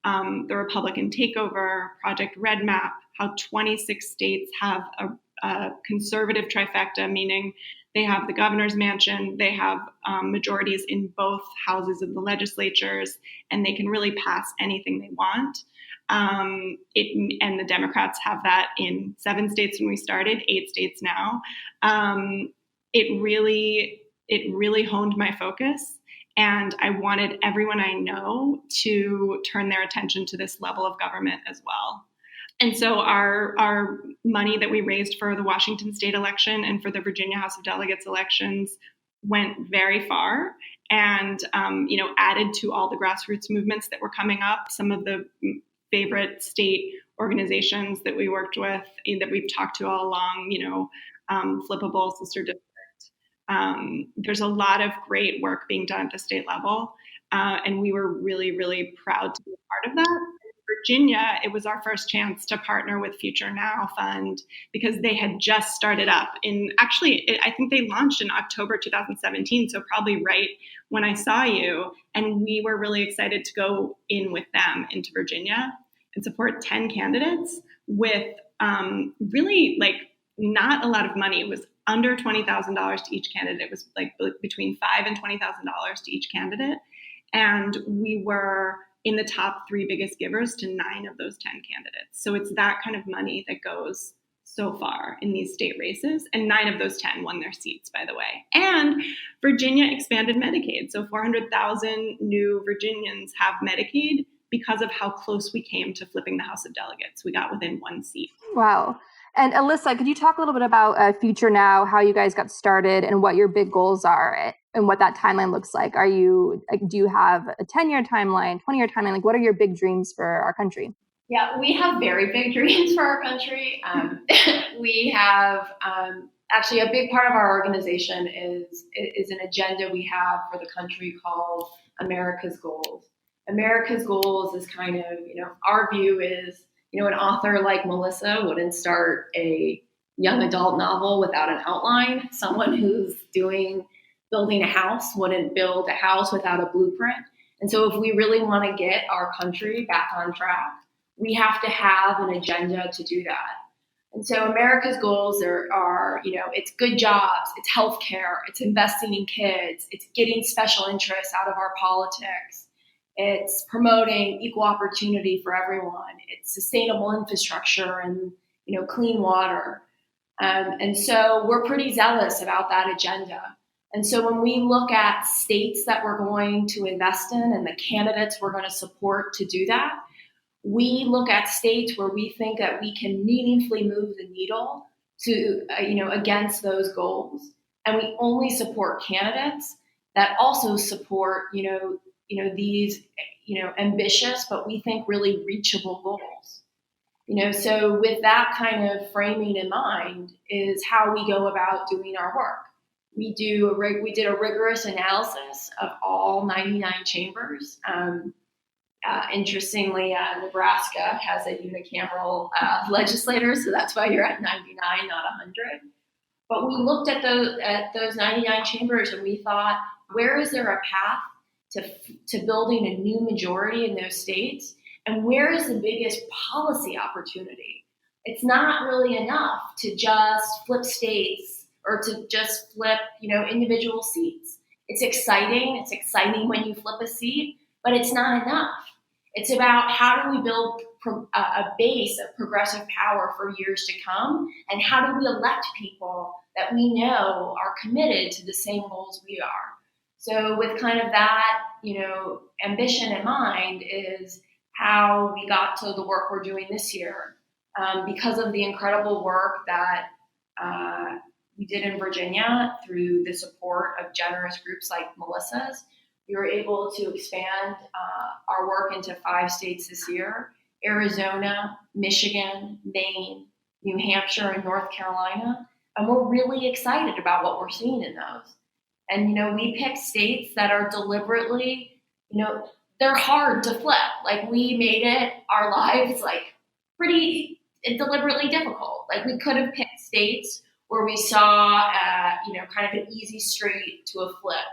the Republican takeover, Project Red Map, how 26 states have a conservative trifecta, meaning they have the governor's mansion, they have majorities in both houses of the legislatures, and they can really pass anything they want. And the Democrats have that in 7 states when we started, 8 states now. It really honed my focus. And I wanted everyone I know to turn their attention to this level of government as well. And so our money that we raised for the Washington state election and for the Virginia House of Delegates elections went very far and, added to all the grassroots movements that were coming up. Some of the favorite state organizations that we worked with, that we've talked to all along, Flippable, Sister District. There's a lot of great work being done at the state level, and we were really, really proud to be a part of that. In Virginia, it was our first chance to partner with Future Now Fund because they had just started up I think they launched in October 2017, so probably right when I saw you, and we were really excited to go in with them into Virginia and support 10 candidates with really not a lot of money. It was under $20,000 to each candidate. It was between $5,000 and $20,000 to each candidate. And we were in the top 3 biggest givers to 9 of those 10 candidates. So it's that kind of money that goes so far in these state races. And 9 of those 10 won their seats, by the way. And Virginia expanded Medicaid. So 400,000 new Virginians have Medicaid because of how close we came to flipping the House of Delegates. We got within 1 seat. Wow. And Alyssa, could you talk a little bit about Future Now, how you guys got started and what your big goals are and what that timeline looks like? Do you have a 10-year timeline, 20-year timeline? What are your big dreams for our country? Yeah, we have very big dreams for our country. We have actually a big part of our organization is an agenda we have for the country called America's Goals. America's Goals is kind of, our view is, an author like Melissa wouldn't start a young adult novel without an outline. Someone who's building a house wouldn't build a house without a blueprint. And so if we really want to get our country back on track, we have to have an agenda to do that. And so America's goals are, it's good jobs, it's healthcare, it's investing in kids, it's getting special interests out of our politics. It's promoting equal opportunity for everyone. It's sustainable infrastructure and, clean water. And so we're pretty zealous about that agenda. And so when we look at states that we're going to invest in and the candidates we're going to support to do that, we look at states where we think that we can meaningfully move the needle to, against those goals. And we only support candidates that also support, these, ambitious, but we think really reachable goals. So with that kind of framing in mind is how we go about doing our work. We did a rigorous analysis of all 99 chambers. Interestingly, Nebraska has a unicameral legislator, so that's why you're at 99, not 100. But we looked at those 99 chambers and we thought, where is there a path to building a new majority in those states? And where is the biggest policy opportunity? It's not really enough to just flip states or to just flip, individual seats. It's exciting. It's exciting when you flip a seat, but it's not enough. It's about how do we build a base of progressive power for years to come? And how do we elect people that we know are committed to the same goals we are? So with kind of that, ambition in mind is how we got to the work we're doing this year. Because of the incredible work that we did in Virginia through the support of generous groups like Melissa's, we were able to expand our work into 5 states this year: Arizona, Michigan, Maine, New Hampshire, and North Carolina. And we're really excited about what we're seeing in those. And, we picked states that are deliberately, they're hard to flip. Like, we made it, our lives, pretty deliberately difficult. Like, we could have picked states where we saw, kind of an easy street to a flip.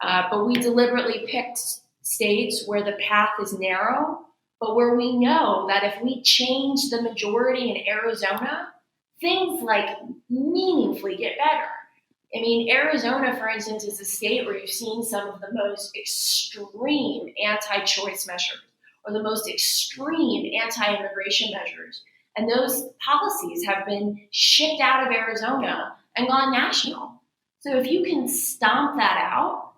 But we deliberately picked states where the path is narrow, but where we know that if we change the majority in Arizona, things meaningfully get better. I mean, Arizona, for instance, is a state where you've seen some of the most extreme anti-choice measures or the most extreme anti-immigration measures. And those policies have been shipped out of Arizona and gone national. So if you can stomp that out,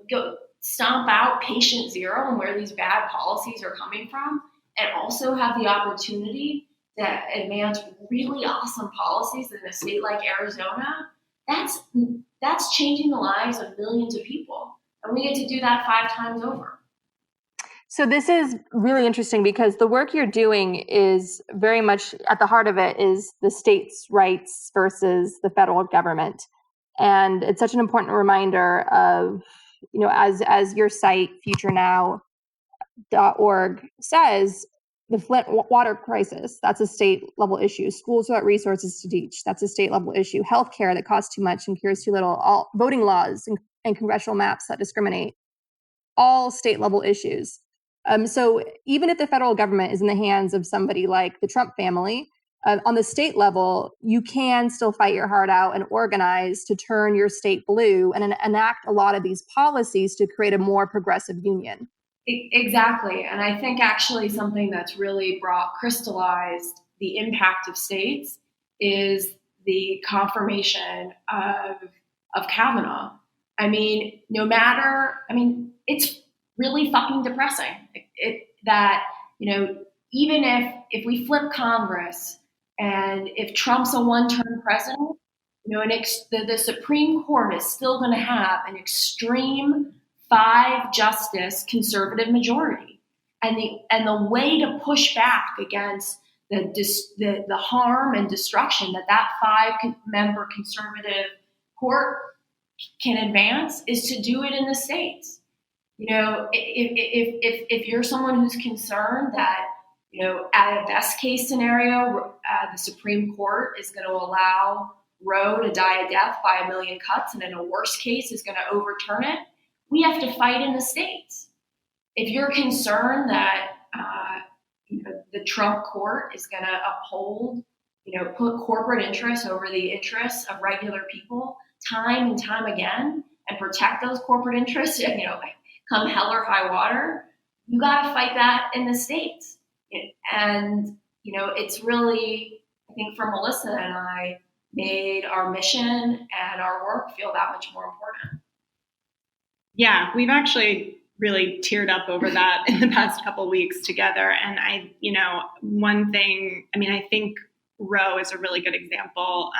go stomp out patient zero and where these bad policies are coming from, and also have the opportunity to advance really awesome policies in a state like Arizona, that's changing the lives of millions of people. And we get to do that 5 times over. So this is really interesting because the work you're doing is very much at the heart of it is the states' rights versus the federal government. And it's such an important reminder of, as your site, futurenow.org says, the Flint water crisis, that's a state level issue. Schools without resources to teach, that's a state level issue. Healthcare that costs too much and cures too little. All voting laws and congressional maps that discriminate, all state level issues. So even if the federal government is in the hands of somebody like the Trump family, on the state level, you can still fight your heart out and organize to turn your state blue and enact a lot of these policies to create a more progressive union. Exactly. And I think actually something that's really crystallized the impact of states is the confirmation of Kavanaugh. It's really fucking depressing that, even if we flip Congress and if Trump's a one-term president, the Supreme Court is still going to have an extreme 5-justice conservative majority. And the way to push back against the harm and destruction that 5-member conservative court can advance is to do it in the states. If you're someone who's concerned that, at a best case scenario, the Supreme Court is going to allow Roe to die a death by 1 million cuts, and in a worst case is going to overturn it, we have to fight in the states. If you're concerned that, the Trump court is going to uphold, put corporate interests over the interests of regular people time and time again and protect those corporate interests, come hell or high water, you got to fight that in the states. And, it's really, I think for Melissa and I, made our mission and our work feel that much more important. Yeah, we've actually really teared up over that in the past couple of weeks together. And one thing, I think Roe is a really good example.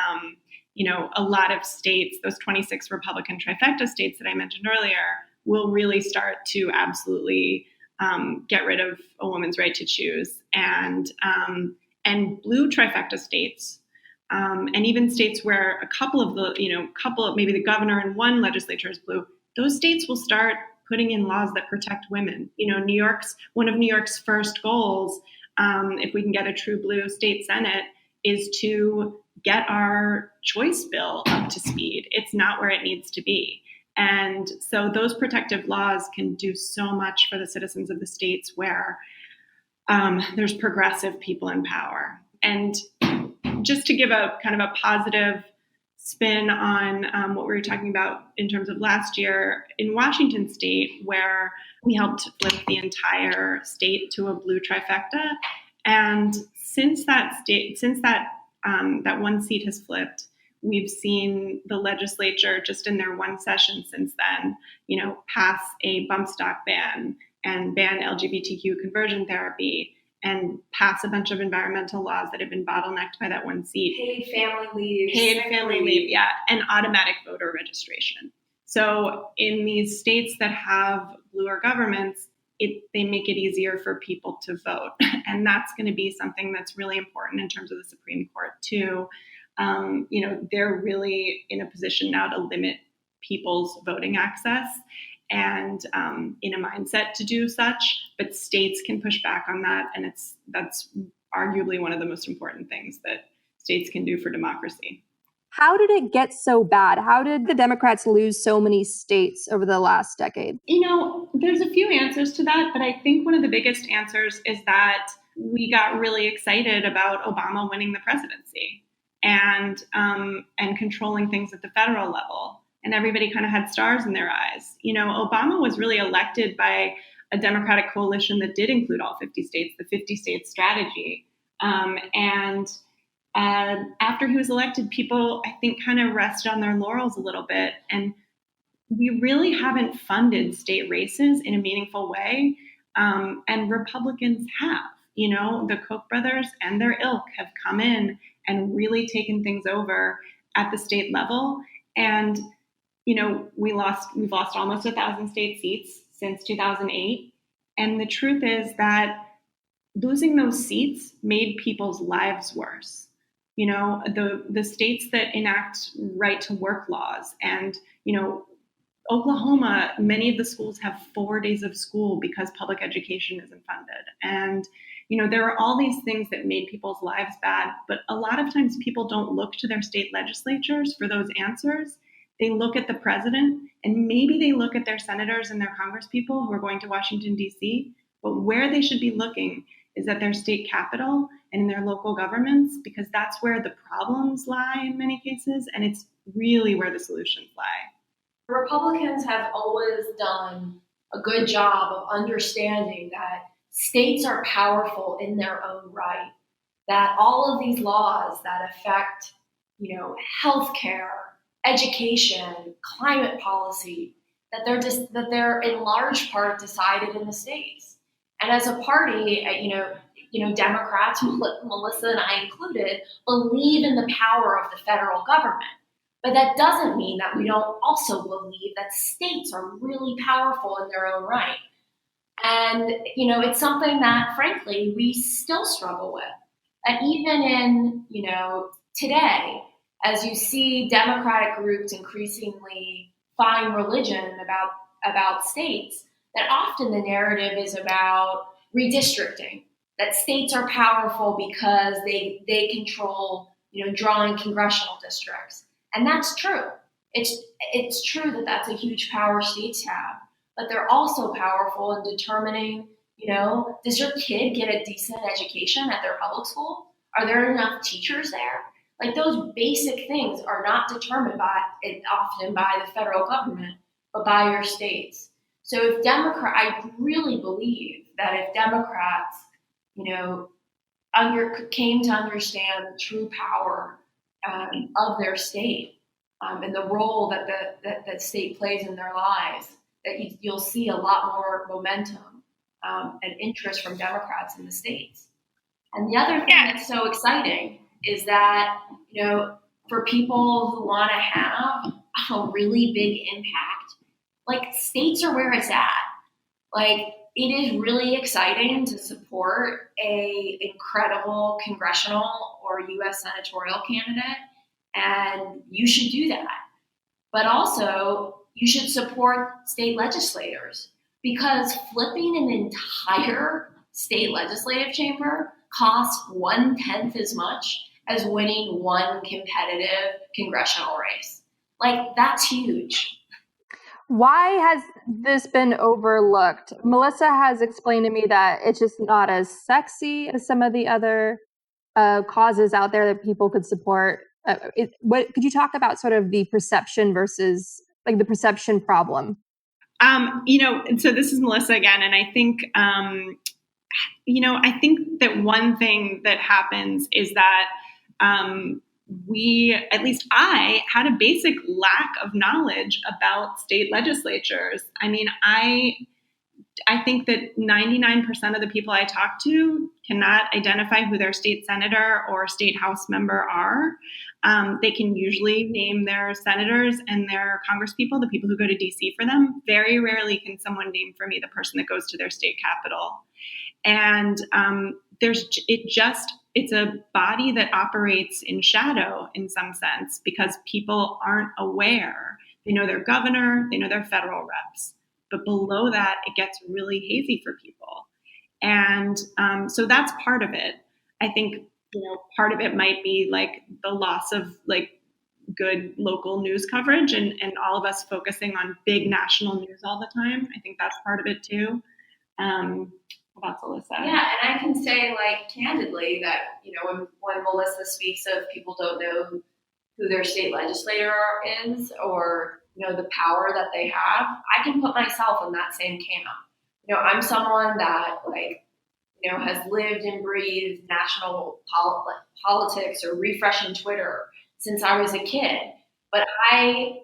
A lot of states, those 26 Republican trifecta states that I mentioned earlier, will really start to absolutely get rid of a woman's right to choose. And blue trifecta states, and even states where maybe the governor in one legislature is blue, those states will start putting in laws that protect women. One of New York's first goals, if we can get a true blue state Senate, is to get our choice bill up to speed. It's not where it needs to be. And so those protective laws can do so much for the citizens of the states where there's progressive people in power. And just to give a kind of a positive spin on what we were talking about in terms of last year in Washington state, where we helped flip the entire state to a blue trifecta. And since that one seat has flipped, we've seen the legislature just in their one session since then, pass a bump stock ban and ban LGBTQ conversion therapy and pass a bunch of environmental laws that have been bottlenecked by that one seat. Paid family leave. Paid family leave, yeah, and automatic voter registration. So in these states that have bluer governments, they make it easier for people to vote. And that's going to be something that's really important in terms of the Supreme Court too. They're really in a position now to limit people's voting access and in a mindset to do such, but states can push back on that. And that's arguably one of the most important things that states can do for democracy. How did it get so bad? How did the Democrats lose so many states over the last decade? There's a few answers to that, but I think one of the biggest answers is that we got really excited about Obama winning the presidency and controlling things at the federal level. And everybody kind of had stars in their eyes. Obama was really elected by a Democratic coalition that did include all 50 states, the 50-state strategy. After he was elected, people, I think, kind of rested on their laurels a little bit. And we really haven't funded state races in a meaningful way. And Republicans have. The Koch brothers and their ilk have come in and really taken things over at the state level. And, we've lost almost 1,000 state seats since 2008. And the truth is that losing those seats made people's lives worse. The states that enact right to work laws and, Oklahoma, many of the schools have 4 days of school because public education isn't funded. And, there are all these things that made people's lives bad, but a lot of times people don't look to their state legislatures for those answers. They look at the president and maybe they look at their senators and their congresspeople who are going to Washington, D.C., but where they should be looking is at their state capital and in their local governments, because that's where the problems lie in many cases, and it's really where the solutions lie. Republicans have always done a good job of understanding that states are powerful in their own right, that all of these laws that affect, healthcare, education, climate policy, that they're in large part decided in the states. And as a party, Democrats, Melissa and I included, believe in the power of the federal government. But that doesn't mean that we don't also believe that states are really powerful in their own right. And, it's something that, frankly, we still struggle with. And even in, today, as you see Democratic groups increasingly find religion about states, that often the narrative is about redistricting, that states are powerful because they control, drawing congressional districts. And that's true. It's true that that's a huge power states have, but they're also powerful in determining, does your kid get a decent education at their public school? Are there enough teachers there? Like, those basic things are not determined often by the federal government, but by your states. So I really believe that if Democrats, came to understand the true power of their state and the role that the state plays in their lives, that you'll see a lot more momentum and interest from Democrats in the states. And the other thing that's so exciting is that, for people who want to have a really big impact, like, states are where it's at. Like, it is really exciting to support a incredible congressional or U.S. senatorial candidate, and you should do that. But also, you should support state legislators, because flipping an entire state legislative chamber costs 1/10 as much as winning one competitive congressional race. Like, that's huge. Why has this been overlooked? Melissa has explained to me that it's just not as sexy as some of the other causes out there that people could support. What could you talk about sort of the perception versus like the perception problem? So this is Melissa again, and I think, I think that one thing that happens is that at least I had a basic lack of knowledge about state legislatures. I mean, I think that 99% of the people I talk to cannot identify who their state senator or state house member are. They can usually name their senators and their congresspeople, the people who go to DC for them. Very rarely can someone name for me the person that goes to their state capitol. And it's a body that operates in shadow in some sense because people aren't aware. They know their governor, they know their federal reps. But below that, it gets really hazy for people. And so that's part of it. I think, part of it might be like the loss of like good local news coverage and all of us focusing on big national news all the time. I think that's part of it too. About Alyssa. Yeah, and I can say like candidly that, when Melissa speaks of people don't know who their state legislator is or the power that they have, I can put myself in that same camp. I'm someone that has lived and breathed national politics or refreshing Twitter since I was a kid. But I,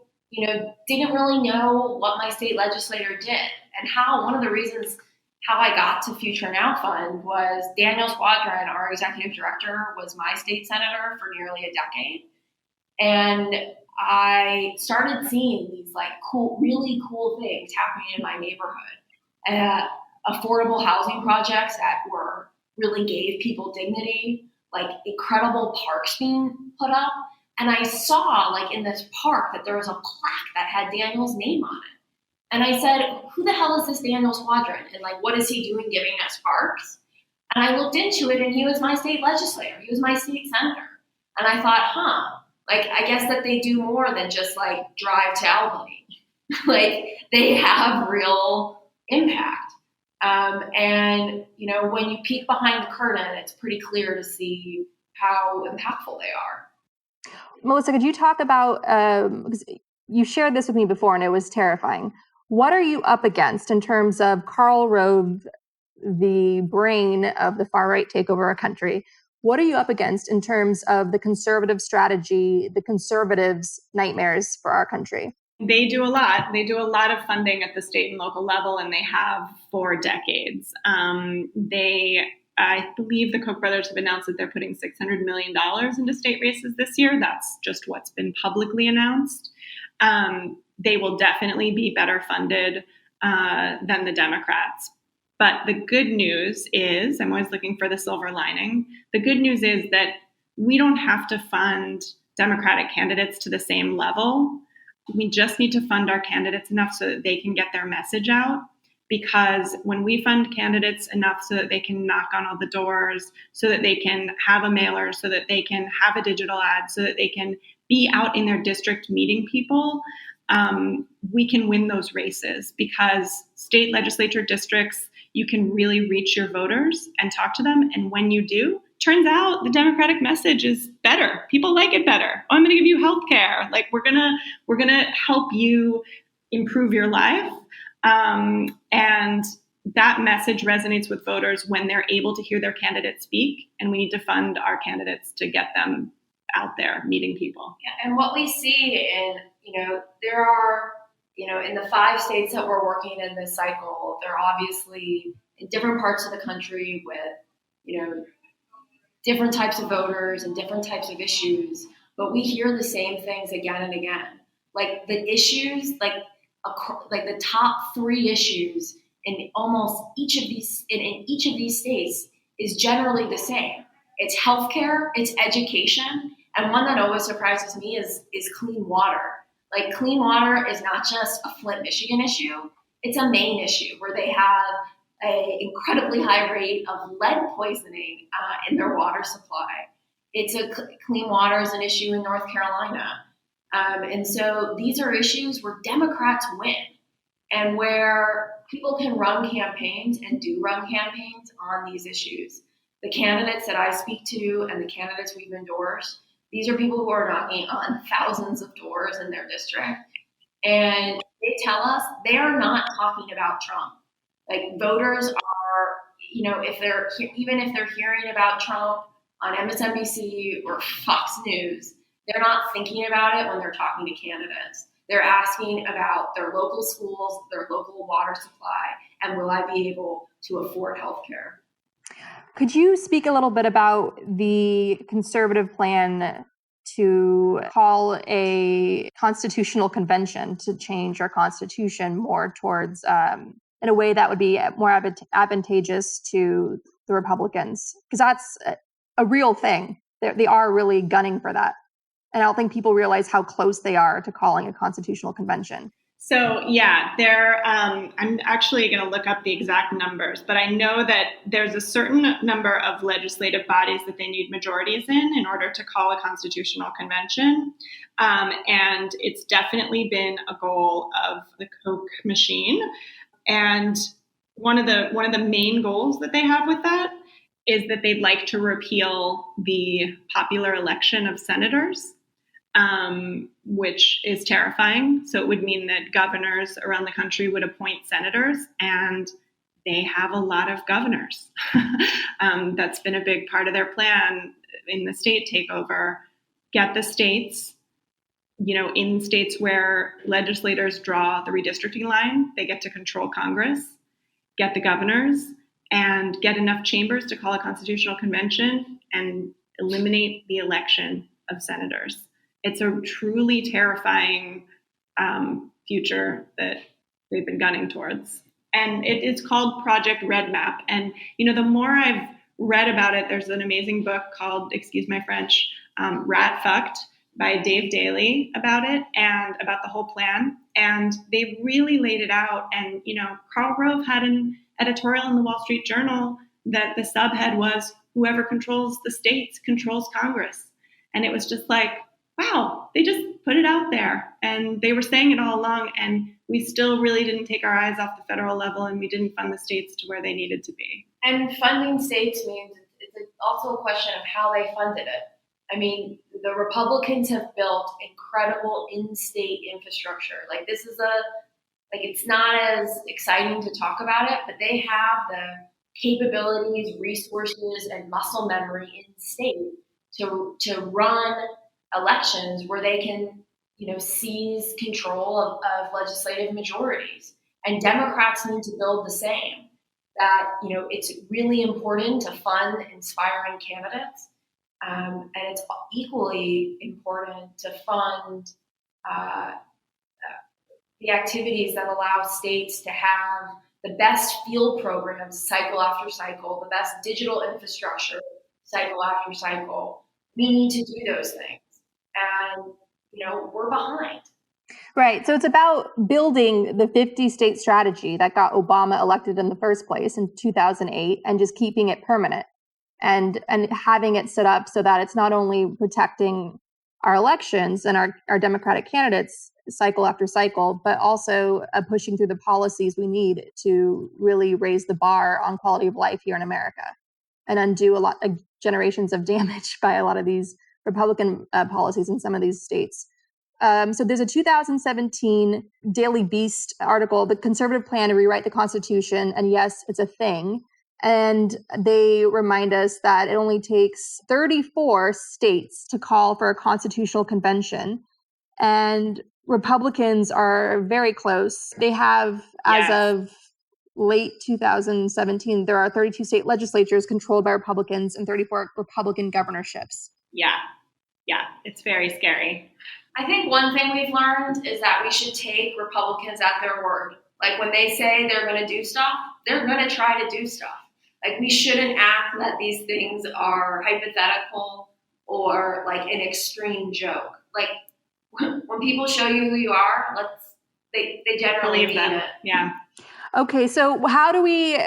didn't really know what my state legislator did and how. One of the reasons how I got to Future Now Fund was Daniel Squadron, our executive director, was my state senator for nearly a decade. And I started seeing these really cool things happening in my neighborhood. Affordable housing projects that really gave people dignity, like incredible parks being put up. And I saw in this park that there was a plaque that had Daniel's name on it. And I said, who the hell is this Daniel Squadron? And what is he doing giving us parks? And I looked into it and he was my state legislator. He was my state senator. And I thought, I guess that they do more than just drive to Albany. They have real impact. And when you peek behind the curtain, it's pretty clear to see how impactful they are. Melissa, could you talk about, because you shared this with me before and it was terrifying. What are you up against in terms of Karl Rove, the brain of the far-right takeover our country? What are you up against in terms of the conservative strategy, the conservatives' nightmares for our country? They do a lot. They do a lot of funding at the state and local level, and they have for decades. I believe the Koch brothers have announced that they're putting $600 million into state races this year. That's just what's been publicly announced. They will definitely be better funded than the Democrats. But the good news is, I'm always looking for the silver lining. The good news is that we don't have to fund Democratic candidates to the same level. We just need to fund our candidates enough so that they can get their message out. Because when we fund candidates enough so that they can knock on all the doors, so that they can have a mailer, so that they can have a digital ad, so that they can be out in their district meeting people, we can win those races. Because state legislature districts, you can really reach your voters and talk to them. And when you do, turns out the Democratic message is better. People like it better. Oh, I'm going to give you health care. We're gonna help you improve your life. And that message resonates with voters when they're able to hear their candidate speak. And we need to fund our candidates to get them out there meeting people. Yeah, and what we see there are, in the 5 states that we're working in this cycle, they're obviously in different parts of the country with, different types of voters and different types of issues, but we hear the same things again and again. The issues, the top 3 issues in almost each of these, in each of these states is generally the same. It's healthcare, it's education, and one that always surprises me is clean water. Clean water is not just a Flint, Michigan issue. It's a Maine issue where they have an incredibly high rate of lead poisoning in their water supply. Clean water is an issue in North Carolina. And so these are issues where Democrats win and where people can run campaigns and do run campaigns on these issues. The candidates that I speak to and the candidates we've endorsed, These are people who are knocking on thousands of doors in their district. And they tell us they are not talking about Trump. Like, voters are, even if they're hearing about Trump on MSNBC or Fox News, they're not thinking about it when they're talking to candidates. They're asking about their local schools, their local water supply, and will I be able to afford health care? Could you speak a little bit about the conservative plan to call a constitutional convention to change our constitution more towards, in a way that would be more advantageous to the Republicans? Because that's a real thing. They are really gunning for that. And I don't think people realize how close they are to calling a constitutional convention. So yeah, I'm actually going to look up the exact numbers, but I know that there's a certain number of legislative bodies that they need majorities in order to call a constitutional convention. And it's definitely been a goal of the Koch machine. And one of the main goals that they have with that is that they'd like to repeal the popular election of senators. Which is terrifying. So it would mean that governors around the country would appoint senators, and they have a lot of governors. That's been a big part of their plan in the state takeover. Get the states, in states where legislators draw the redistricting line, they get to control Congress, get the governors, and get enough chambers to call a constitutional convention and eliminate the election of senators. It's a truly terrifying future that they've been gunning towards. And it's called Project Red Map. And, the more I've read about it, there's an amazing book called, excuse my French, Rat Fucked by Dave Daly about it and about the whole plan. And they really laid it out. And, Karl Rove had an editorial in the Wall Street Journal that the subhead was, whoever controls the states controls Congress. And it was just like, wow, they just put it out there, and they were saying it all along, and we still really didn't take our eyes off the federal level, and we didn't fund the states to where they needed to be. And funding states means it's also a question of how they funded it. I mean, the Republicans have built incredible in-state infrastructure. Like, this is it's not as exciting to talk about it, but they have the capabilities, resources, and muscle memory in state to run elections where they can, seize control of legislative majorities. And Democrats need to build the same. That, it's really important to fund inspiring candidates. And it's equally important to fund the activities that allow states to have the best field programs cycle after cycle, the best digital infrastructure cycle after cycle. We need to do those things. And, we're behind. Right. So it's about building the 50-state strategy that got Obama elected in the first place in 2008 and just keeping it permanent and having it set up so that it's not only protecting our elections and our Democratic candidates cycle after cycle, but also pushing through the policies we need to really raise the bar on quality of life here in America and undo a lot of generations of damage by a lot of these Republican policies in some of these states. So there's a 2017 Daily Beast article, The Conservative Plan to Rewrite the Constitution. And yes, it's a thing. And they remind us that it only takes 34 states to call for a constitutional convention. And Republicans are very close. They have, as of late 2017, there are 32 state legislatures controlled by Republicans and 34 Republican governorships. Yeah, it's very scary. I think one thing we've learned is that we should take Republicans at their word. Like, when they say they're going to do stuff, they're going to try to do stuff. Like, we shouldn't act that these things are hypothetical or like an extreme joke. Like, when people show you who you are, they generally mean it. Yeah. Okay, so how do we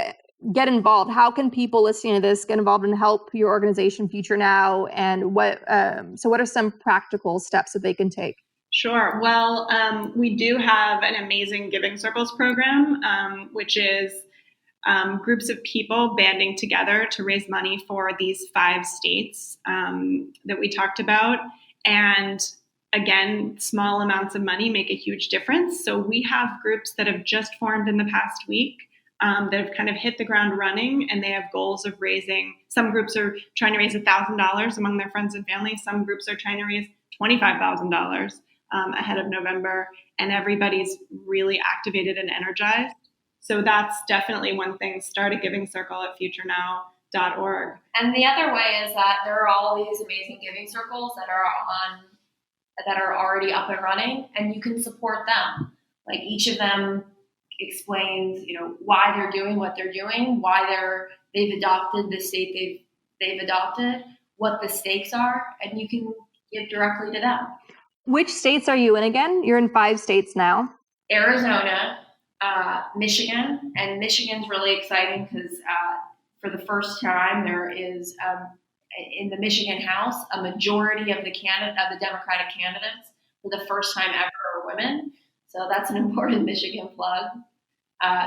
get involved? How can people listening to this get involved and help your organization Future Now? And what are some practical steps that they can take? Sure. Well, we do have an amazing Giving Circles program, which is groups of people banding together to raise money for these 5 states that we talked about. And again, small amounts of money make a huge difference. So we have groups that have just formed in the past week that have kind of hit the ground running, and they have goals of raising. Some groups are trying to raise $1,000 among their friends and family. Some groups are trying to raise $25,000 ahead of November, and everybody's really activated and energized. So that's definitely one thing. Start a giving circle at futurenow.org. And the other way is that there are all these amazing giving circles that are already up and running, and you can support them. Like each of them explains, why they're doing what they're doing, why they've adopted the state they've adopted, what the stakes are, and you can give directly to them. Which states are you in again? You're in 5 states now. Arizona, Michigan, and Michigan's really exciting because for the first time there is in the Michigan House a majority of the Democratic candidates for the first time ever are women. So that's an important Michigan plug.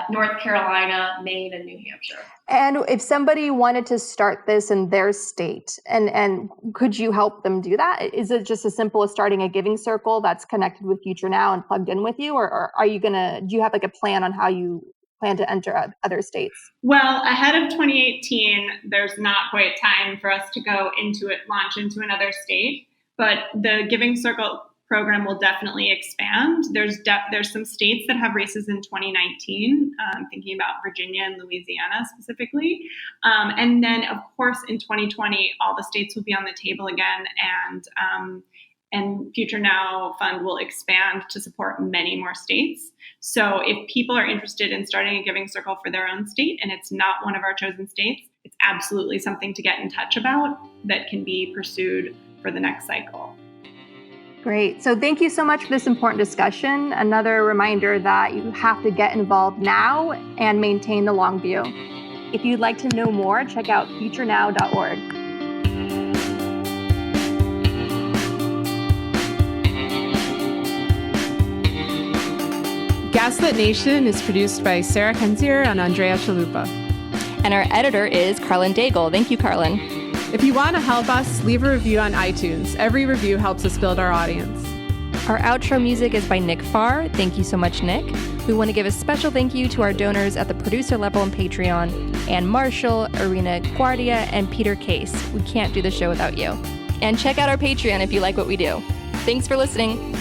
North Carolina, Maine, and New Hampshire. And if somebody wanted to start this in their state, and could you help them do that? Is it just as simple as starting a giving circle that's connected with Future Now and plugged in with you? Or are you do you have like a plan on how you plan to enter other states? Well, ahead of 2018, there's not quite time for us to launch into another state, but the Giving Circle program will definitely expand. There's some states that have races in 2019. I'm thinking about Virginia and Louisiana specifically. And then, of course, in 2020, all the states will be on the table again, and Future Now Fund will expand to support many more states. So if people are interested in starting a giving circle for their own state, and it's not one of our chosen states, it's absolutely something to get in touch about that can be pursued for the next cycle. Great. So thank you so much for this important discussion. Another reminder that you have to get involved now and maintain the long view. If you'd like to know more, check out futurenow.org. Gaslit Nation is produced by Sarah Kenzier and Andrea Chalupa. And our editor is Carlin Daigle. Thank you, Carlin. If you want to help us, leave a review on iTunes. Every review helps us build our audience. Our outro music is by Nick Farr. Thank you so much, Nick. We want to give a special thank you to our donors at the producer level on Patreon, Ann Marshall, Irina Guardia, and Peter Case. We can't do the show without you. And check out our Patreon if you like what we do. Thanks for listening.